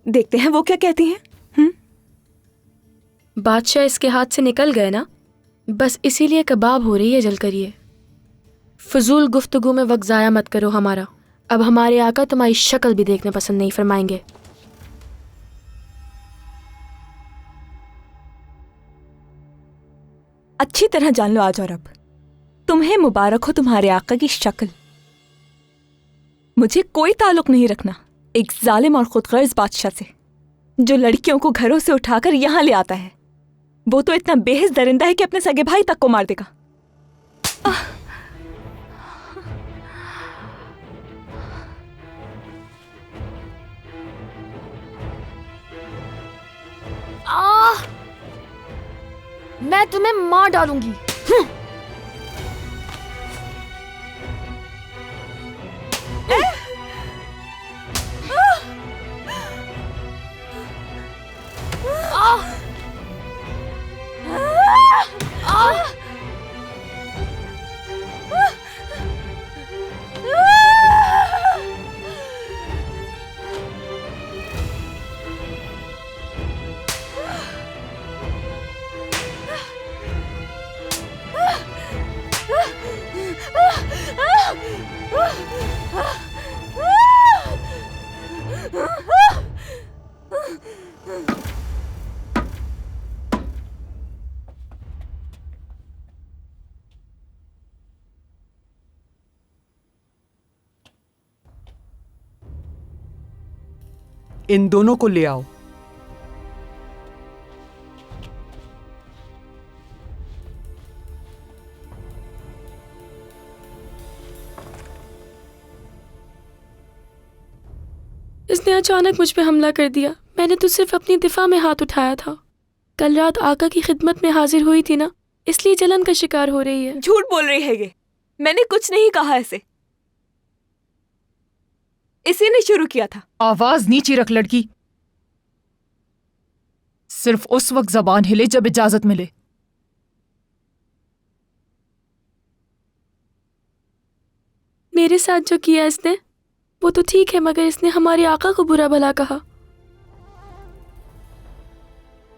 देखते हैं वो क्या कहती हैं। बादशाह इसके हाथ से निकल गए ना, बस इसीलिए कबाब हो रही है जलकर ये। फजूल गुफ्तगू में वक्त ज़ाया मत करो हमारा। अब हमारे आका तुम्हारी शक्ल भी देखना पसंद नहीं फरमाएंगे। अच्छी तरह जान लो आज और अब, तुम्हें मुबारक हो तुम्हारे आका की शक्ल। मुझे कोई ताल्लुक नहीं रखना एक जालिम और खुदगर्ज बादशाह से, जो लड़कियों को घरों से उठाकर यहां ले आता है। वो तो इतना बेहिस दरिंदा है कि अपने सगे भाई तक को मार देगा। मैं तुम्हें मार डालूंगी। इन दोनों को ले आओ। इसने अचानक मुझ पे हमला कर दिया। मैंने तो सिर्फ अपनी दिफा में हाथ उठाया था। कल रात आका की खिदमत में हाजिर हुई थी ना, इसलिए जलन का शिकार हो रही है। झूठ बोल रही है ये, मैंने कुछ नहीं कहा ऐसे। इसी ने शुरू किया था। आवाज नीचे रख लड़की। सिर्फ उस वक्त जबान हिले जब इजाजत मिले। मेरे साथ जो किया इसने वो तो ठीक है, मगर इसने हमारे आका को बुरा भला कहा।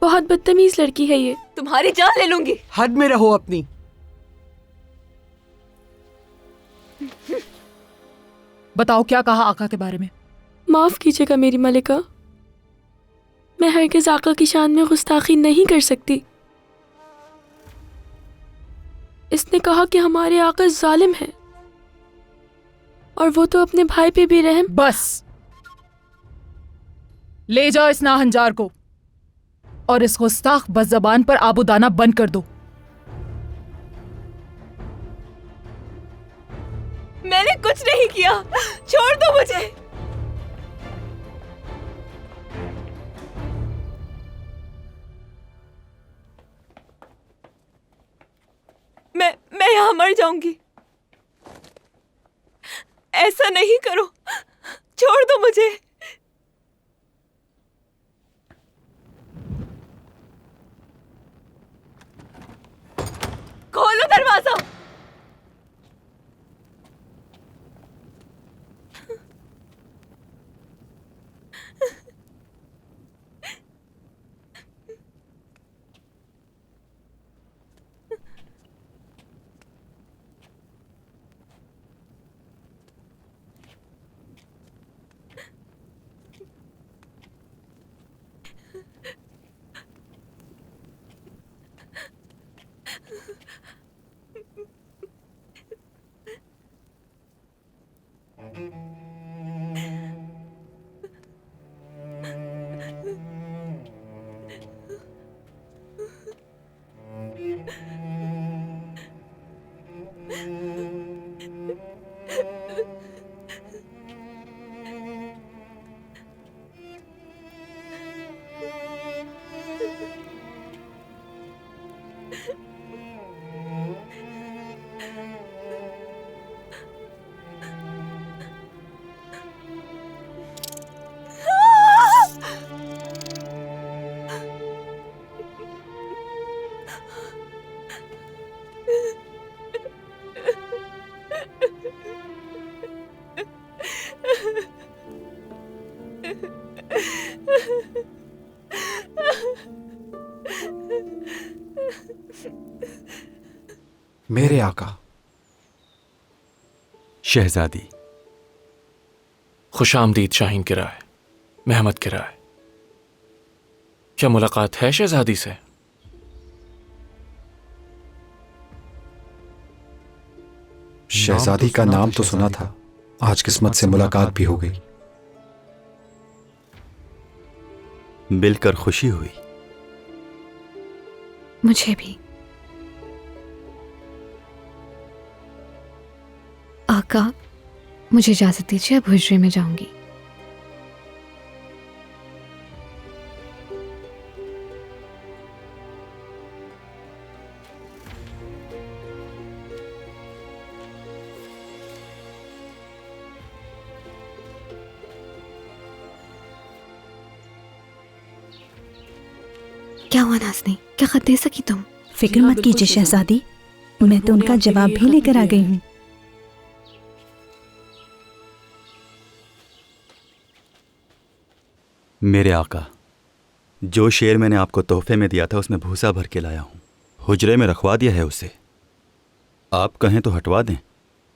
बहुत बदतमीज लड़की है ये। तुम्हारी जान ले लूंगी। हद में रहो अपनी। बताओ क्या कहा आका के बारे में। माफ कीजिएगा मेरी मलिका, मैं हरगिज़ आका की शान में गुस्ताखी नहीं कर सकती। इसने कहा कि हमारे आका जालिम है और वो तो अपने भाई पे भी रहम। बस ले जाओ इस नाहंजार को और इस गुस्ताख बज़बान पर आबूदाना बंद कर दो। मैंने कुछ नहीं किया, छोड़ दो मुझे। मैं यहां मर जाऊंगी। ऐसा नहीं करो, छोड़ दो मुझे। खोलो दरवाजा। मेरे आका। शहजादी। खुशामदीद शाहीन की राय, महमद की राय। क्या मुलाकात है शहजादी से? शहजादी का नाम तो सुना था, आज किस्मत से मुलाकात भी हो गई। मिलकर खुशी हुई। मुझे भी। आका, मुझे इजाजत दीजिए, अब हुजरे में जाऊंगी। क्या हुआ नाज़नीन, क्या खत दे सकी तुम? फिक्र मत कीजिए शहजादी, मैं तो उनका जवाब भी लेकर आ गई हूँ। मेरे आका, जो शेर मैंने आपको तोहफे में दिया था उसमें भूसा भर के लाया हूँ। हुजरे में रखवा दिया है उसे, आप कहें तो हटवा दें।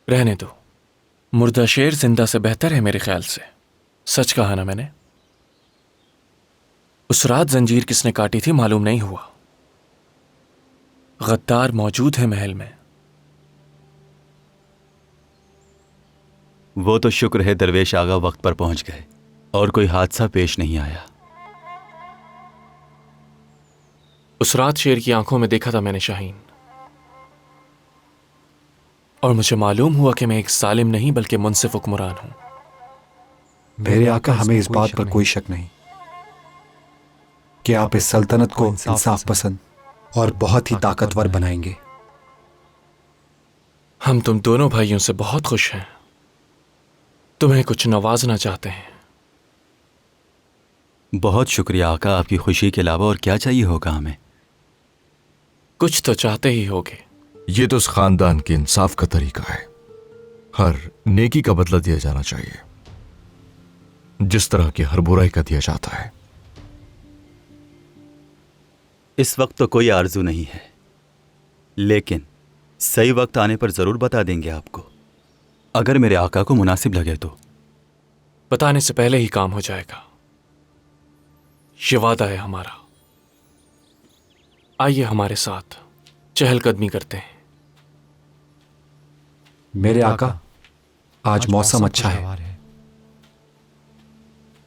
रहने दो, मुर्दा शेर जिंदा से बेहतर है मेरे ख्याल से। सच कहा ना मैंने। उस रात जंजीर किसने काटी थी मालूम नहीं हुआ। गद्दार मौजूद है महल में। वो तो शुक्र है दरवेश आगा वक्त पर पहुंच गए और कोई हादसा पेश नहीं आया। उस रात शेर की आंखों में देखा था मैंने शाहीन, और मुझे मालूम हुआ कि मैं एक जालिम नहीं बल्कि मुनसिफ हुक्मरान हूं। मेरे आका, हमें इस बात पर कोई शक नहीं कि आप इस सल्तनत को इंसाफ पसंद और बहुत ही ताकतवर बनाएंगे। हम तुम दोनों भाइयों से बहुत खुश हैं। तुम्हें कुछ नवाजना चाहते हैं। बहुत शुक्रिया आका, आपकी खुशी के अलावा और क्या चाहिए होगा हमें? कुछ तो चाहते ही होगे। ये तो उस खानदान के इंसाफ का तरीका है। हर नेकी का बदला दिया जाना चाहिए, जिस तरह की हर बुराई का दिया जाता है। इस वक्त तो कोई आरजू नहीं है, लेकिन सही वक्त आने पर जरूर बता देंगे आपको, अगर मेरे आका को मुनासिब लगे तो। बताने से पहले ही काम हो जाएगा, ये वादा है हमारा। आइए हमारे साथ चहलकदमी करते हैं। मेरे आका, आज मौसम अच्छा है।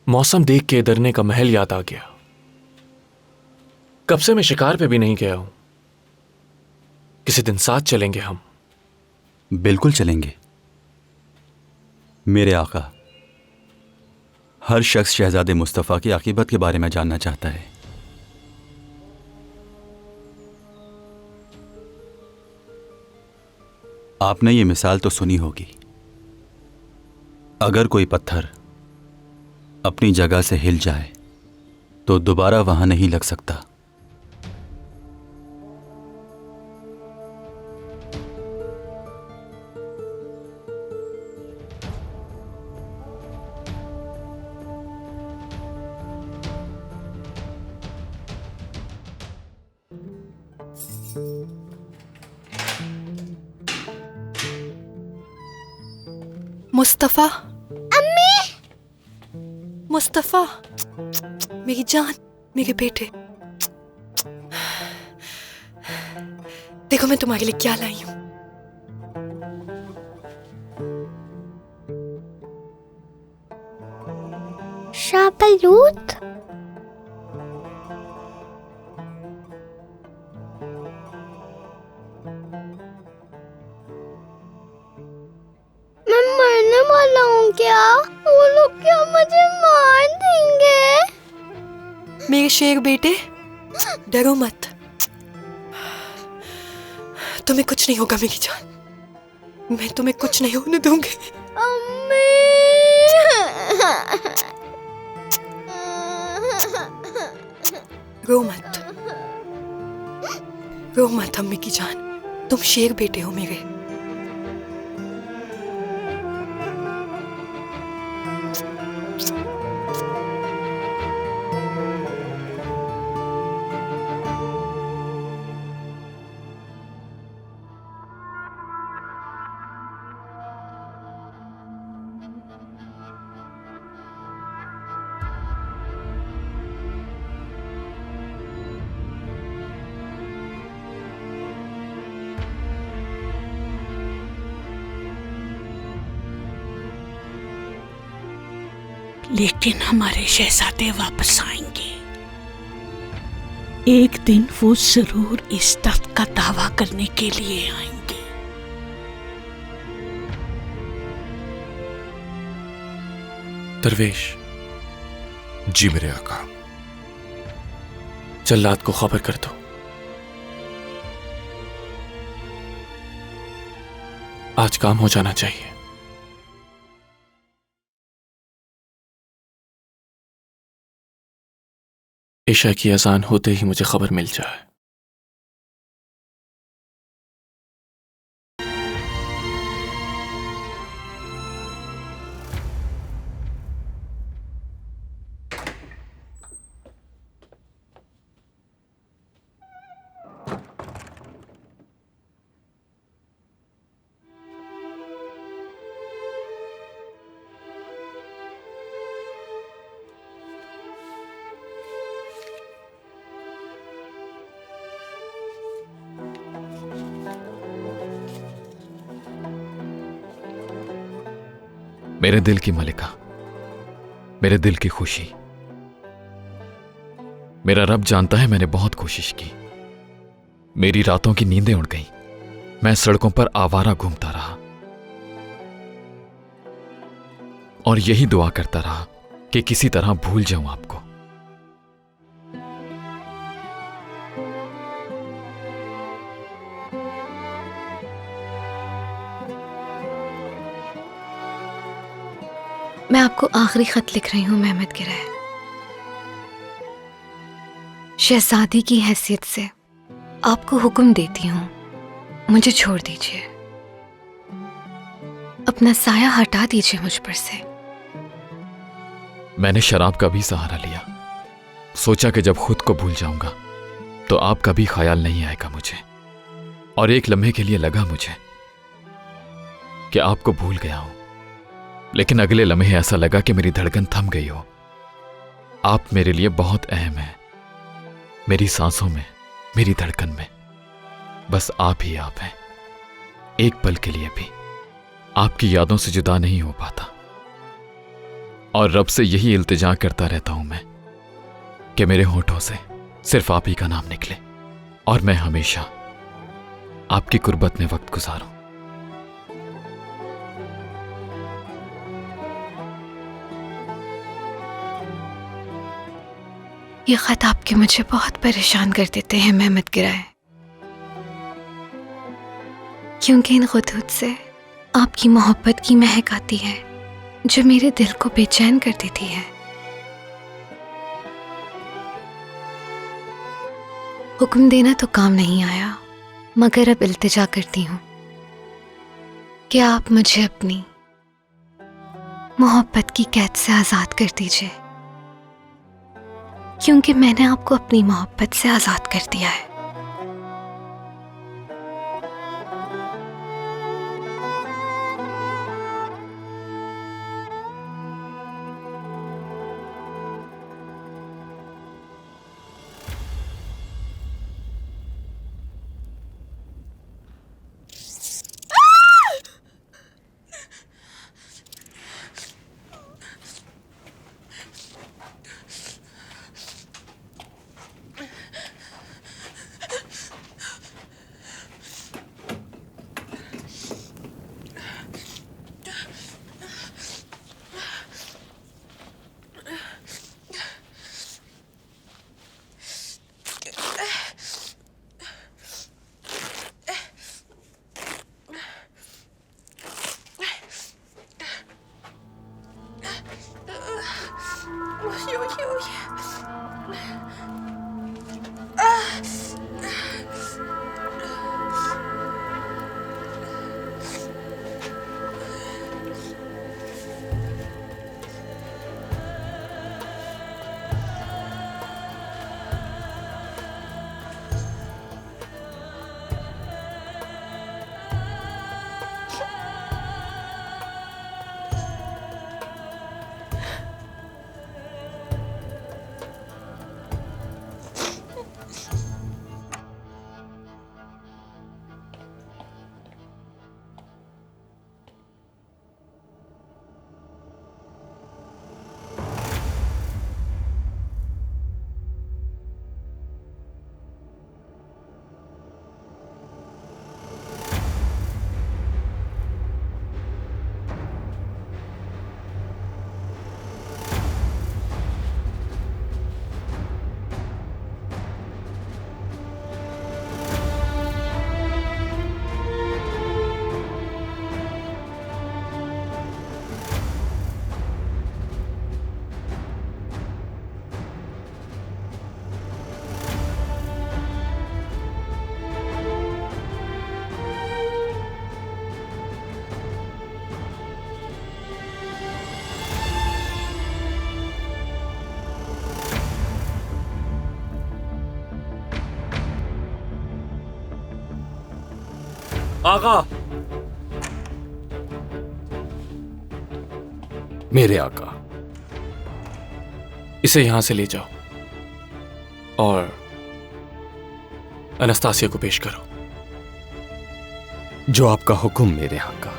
मौसम देख के डरने का महल याद आ गया। कब से मैं शिकार पे भी नहीं गया हूं। किसी दिन साथ चलेंगे हम। बिल्कुल चलेंगे मेरे आका। हर शख्स शहजादे मुस्तफ़ा की आकीबत के बारे में जानना चाहता है। आपने ये मिसाल तो सुनी होगी, अगर कोई पत्थर अपनी जगह से हिल जाए तो दोबारा वहां नहीं लग सकता। मुस्तफा, अम्मी, मुस्तफा, मेरी जान, मेरे बेटे, देखो मैं तुम्हारे लिए क्या लाई हूं। शाहबलूत, मैं मरने वाला हूँ क्या? वो लोग क्या मुझे मार देंगे? मेरे शेर बेटे, डरो मत, तुम्हें कुछ नहीं होगा मेरी जान। मैं तुम्हें कुछ नहीं होने दूंगी। अम्मी, रो मत, रो मत अम्मी की जान, तुम शेर बेटे हो मेरे। लेकिन हमारे शहजादे वापस आएंगे। एक दिन वो जरूर इस तख्त का दावा करने के लिए आएंगे। दरवेश। जी मेरे आका। जल्लाद को खबर कर दो। आज काम हो जाना चाहिए। ईशा की अजान होते ही मुझे खबर मिल जाए। मेरे दिल की मलिका, मेरे दिल की खुशी। मेरा रब जानता है मैंने बहुत कोशिश की। मेरी रातों की नींदें उड़ गईं। मैं सड़कों पर आवारा घूमता रहा और यही दुआ करता रहा कि किसी तरह भूल जाऊं आपको। मैं आपको आखिरी खत लिख रही हूं मेहमद गिराए। शहजादी की हैसियत से आपको हुक्म देती हूं, मुझे छोड़ दीजिए। अपना साया हटा दीजिए मुझ पर से। मैंने शराब का भी सहारा लिया। सोचा कि जब खुद को भूल जाऊंगा तो आपका भी ख्याल नहीं आएगा मुझे। और एक लम्हे के लिए लगा मुझे कि आपको भूल गया हूं, लेकिन अगले लम्हे ऐसा लगा कि मेरी धड़कन थम गई हो। आप मेरे लिए बहुत अहम हैं, मेरी सांसों में, मेरी धड़कन में। बस आप ही आप हैं। एक पल के लिए भी आपकी यादों से जुदा नहीं हो पाता। और रब से यही इल्तिजा करता रहता हूं मैं कि मेरे होठों से सिर्फ आप ही का नाम निकले और मैं हमेशा आपकी कुर्बत में वक्त गुजारूं। ये खत आपके मुझे बहुत परेशान कर देते हैं मेहमद गिराए, क्योंकि इन खुतूत से आपकी मोहब्बत की महक आती है जो मेरे दिल को बेचैन कर देती है। हुक्म देना तो काम नहीं आया, मगर अब इल्तिजा करती हूँ कि आप मुझे अपनी मोहब्बत की कैद से आज़ाद कर दीजिए, क्योंकि मैंने आपको अपनी मोहब्बत से आज़ाद कर दिया है। आगा। मेरे आका। इसे यहां से ले जाओ और अनस्तासिया को पेश करो। जो आपका हुक्म मेरे आका।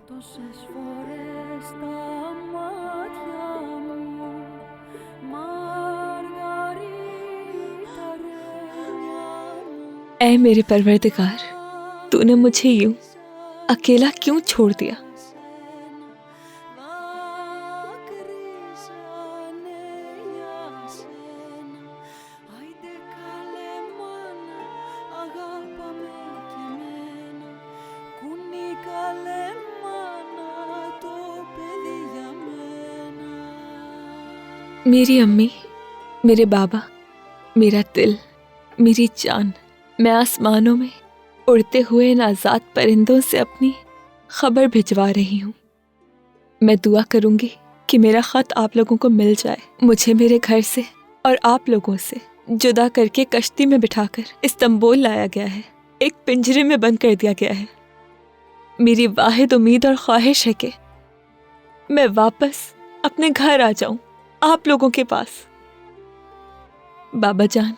Τόσες φορές τα μάτια μου Μαργαρίτα ऐ मेरे परवरदिगार, तूने मुझे यूं अकेला क्यों छोड़ दिया? मेरी अम्मी, मेरे बाबा, मेरा दिल, मेरी जान, मैं आसमानों में उड़ते हुए इन आज़ाद परिंदों से अपनी खबर भिजवा रही हूँ। मैं दुआ करूँगी कि मेरा ख़त आप लोगों को मिल जाए। मुझे मेरे घर से और आप लोगों से जुदा करके कश्ती में बिठाकर इस्तांबुल लाया गया है, एक पिंजरे में बंद कर दिया गया है। मेरी वाहिद उम्मीद और ख्वाहिश है कि मैं वापस अपने घर आ जाऊं, आप लोगों के पास। बाबा जान,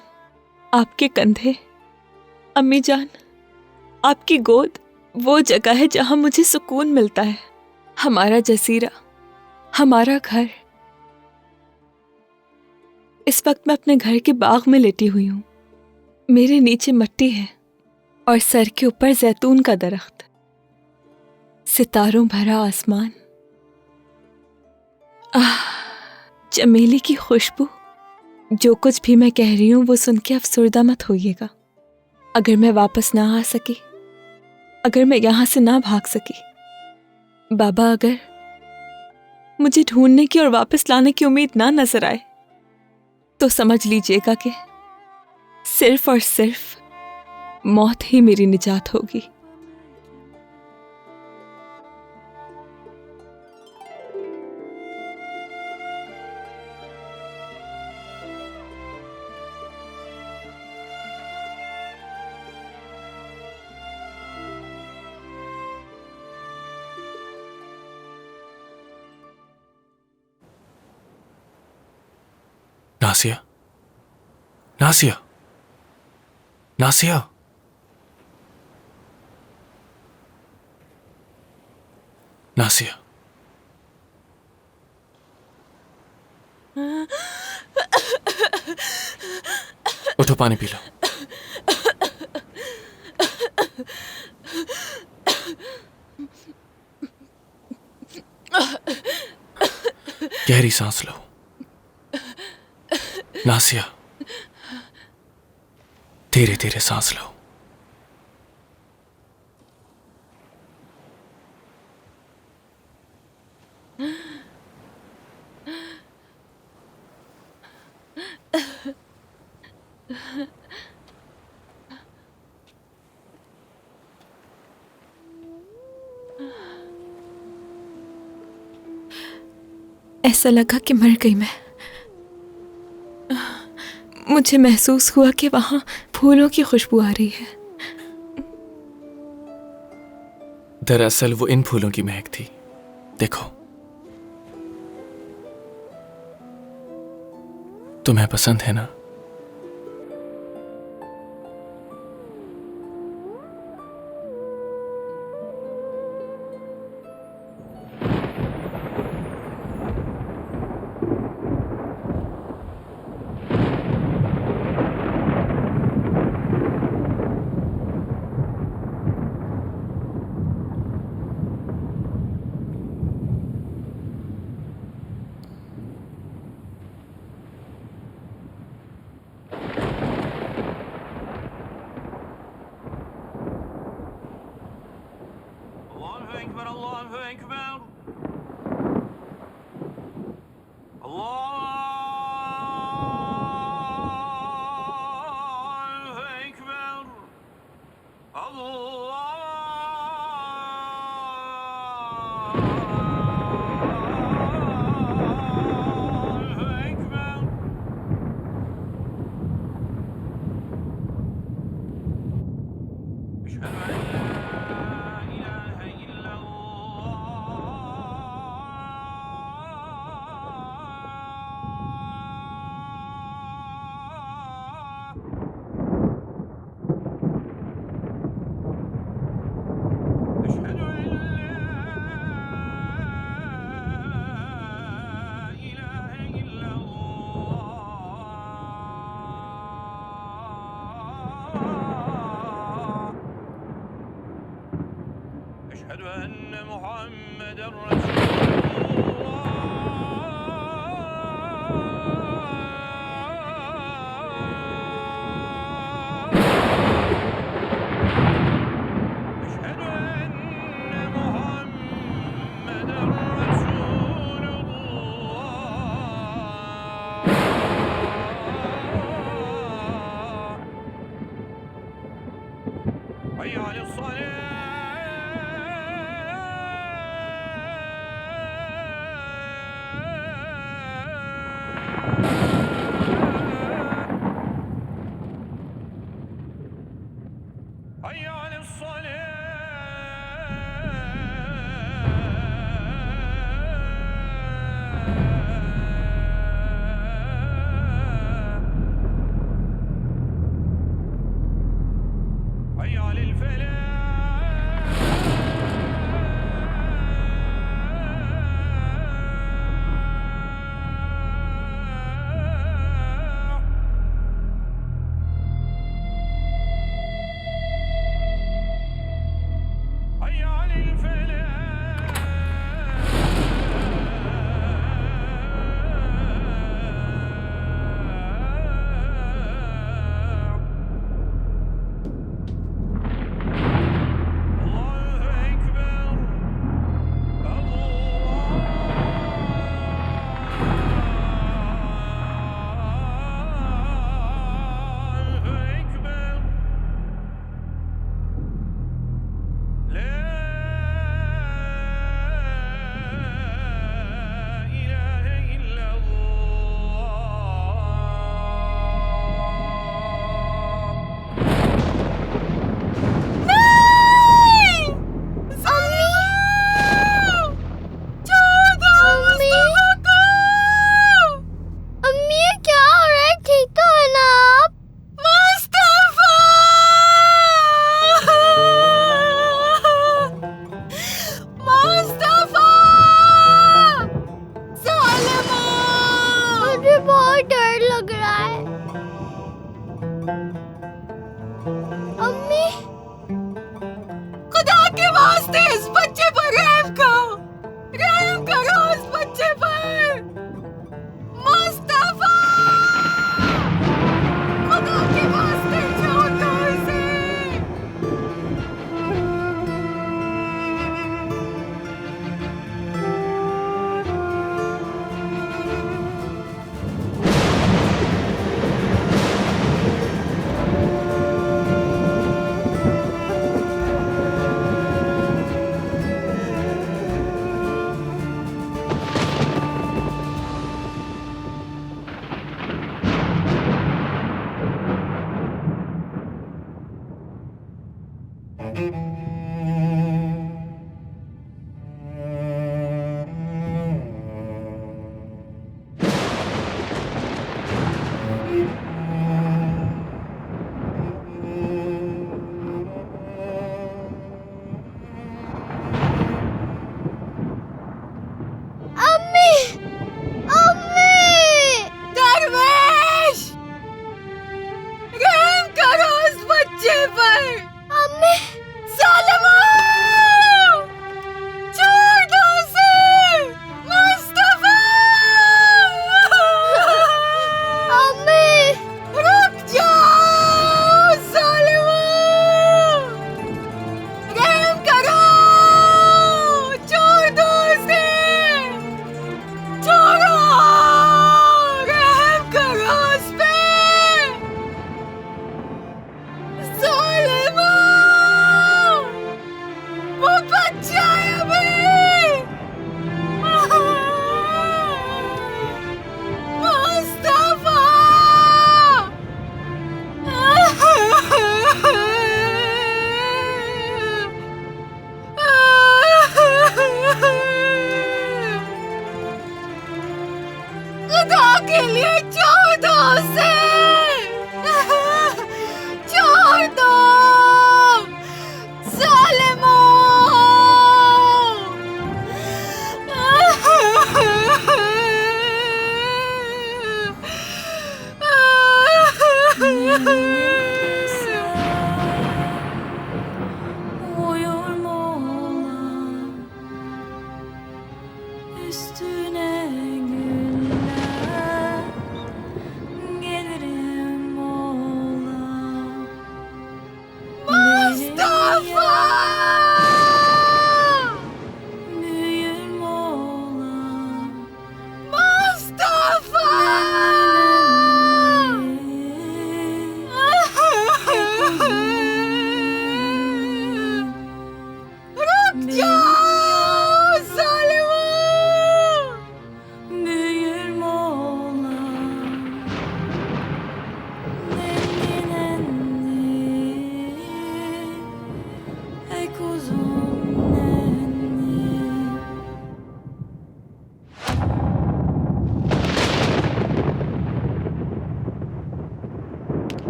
आपके कंधे, अम्मी जान, आपकी गोद वो जगह है जहां मुझे सुकून मिलता है। हमारा जसीरा, हमारा घर। इस वक्त मैं अपने घर के बाग में लेटी हुई हूं। मेरे नीचे मिट्टी है और सर के ऊपर जैतून का दरख्त, सितारों भरा आसमान, चमेली की खुशबू। जो कुछ भी मैं कह रही हूँ वो सुन के अफसुर्दा मत होइएगा। अगर मैं वापस ना आ सकी, अगर मैं यहाँ से ना भाग सकी, बाबा अगर मुझे ढूंढने की और वापस लाने की उम्मीद ना नजर आए, तो समझ लीजिएगा कि सिर्फ और सिर्फ मौत ही मेरी निजात होगी। नासिया, नासिया, नासिया। नासिया, उठो, पानी पी लो। गहरी सांस लो। नासिया, धीरे धीरे सांस लो। ऐसा लगा कि मर गई मैं। मुझे महसूस हुआ कि वहां फूलों की खुशबू आ रही है। दरअसल वो इन फूलों की महक थी। देखो, तुम्हें पसंद है ना?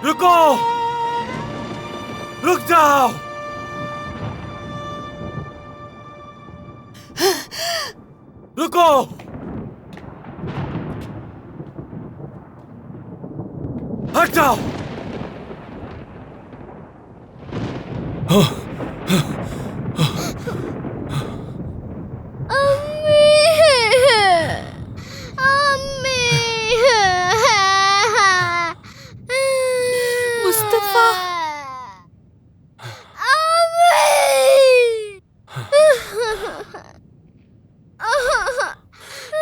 रुको! रुक जाओ! रुको! हट जाओ!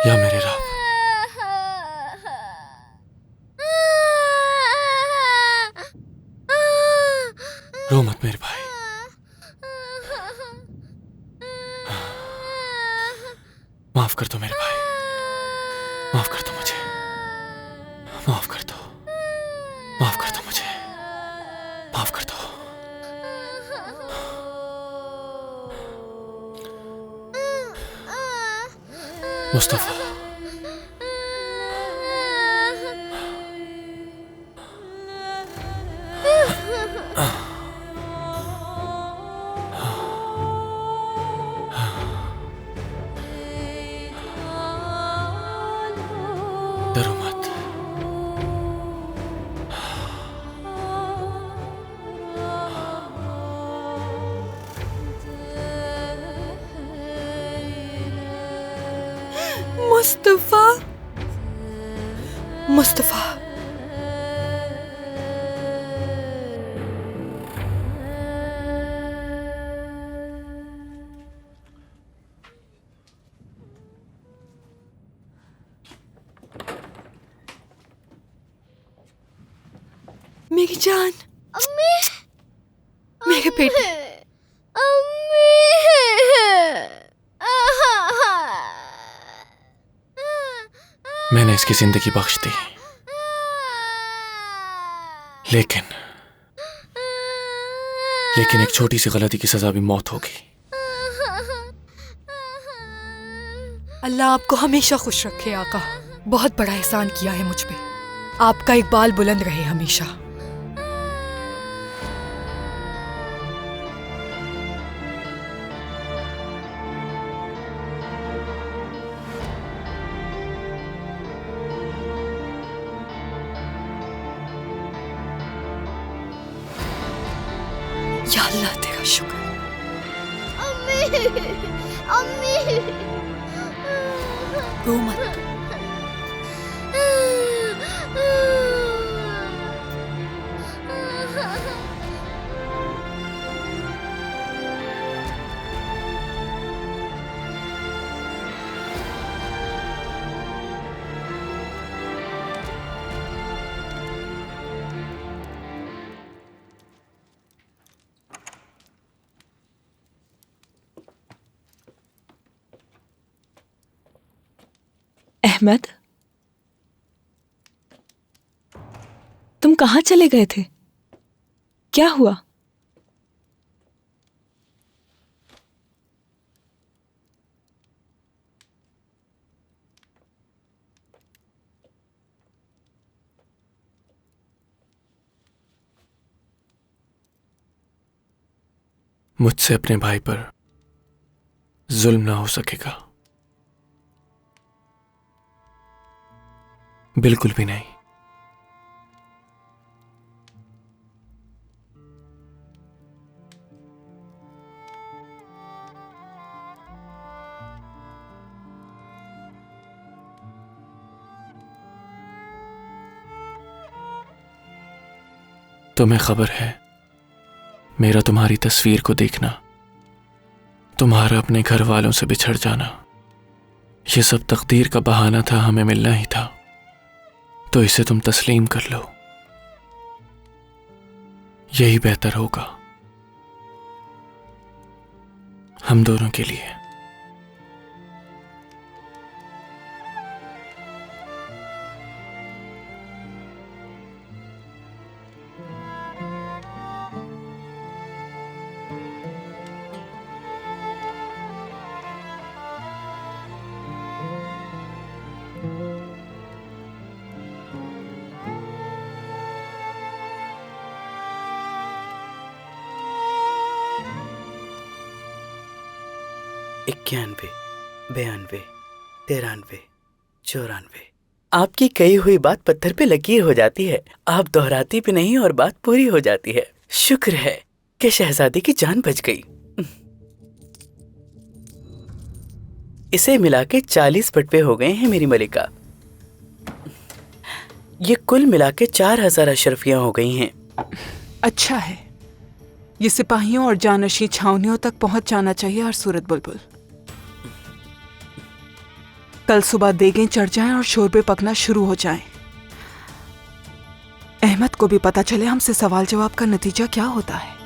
या मेरे रब, रो मत मेरे भाई। माफ कर दो मेरे भाई। माफ कर दो मुझे, माफ कर दो, माफ कर दो मुझे, माफ कर दो। मुस्तफा, डरो मत। मुस्तफा, मुस्तफा, मेरी जान, अम्मी, मेरे बेटे, अम्मी, मैंने इसकी जिंदगी बख्श दी, लेकिन एक छोटी सी गलती की सजा भी मौत होगी। अल्लाह आपको हमेशा खुश रखे आका। बहुत बड़ा एहसान किया है मुझ पे। आपका इकबाल बुलंद रहे हमेशा। या अल्लाह तेरा शुक्र। अम्मी, अम्मी, रो मत। अहमद, तुम कहाँ चले गए थे? क्या हुआ? मुझसे अपने भाई पर जुल्म ना हो सकेगा, बिल्कुल भी नहीं। तुम्हें खबर है, मेरा तुम्हारी तस्वीर को देखना, तुम्हारा अपने घर वालों से बिछड़ जाना, ये सब तकदीर का बहाना था, हमें मिलना ही था। तो इसे तुम तस्लीम कर लो, यही बेहतर होगा हम दोनों के लिए। इक्यानवे, 92, 93, 94। आपकी कही हुई बात पत्थर पे लकीर हो जाती है। आप दोहराती भी नहीं और बात पूरी हो जाती है। शुक्र है कि शहजादी की जान बच गई। इसे मिला के 40 पटवे हो गए हैं मेरी मलिका। ये कुल मिला के 4000 अशरफियां हो गई हैं। अच्छा है, ये सिपाहियों और जानशी छावनियों तक पहुंच जाना चाहिए। और सूरत बुलबुल, कल सुबह देगें चढ़ जाएं और शोरबे पकना शुरू हो जाएं। अहमद को भी पता चले हमसे सवाल जवाब का नतीजा क्या होता है।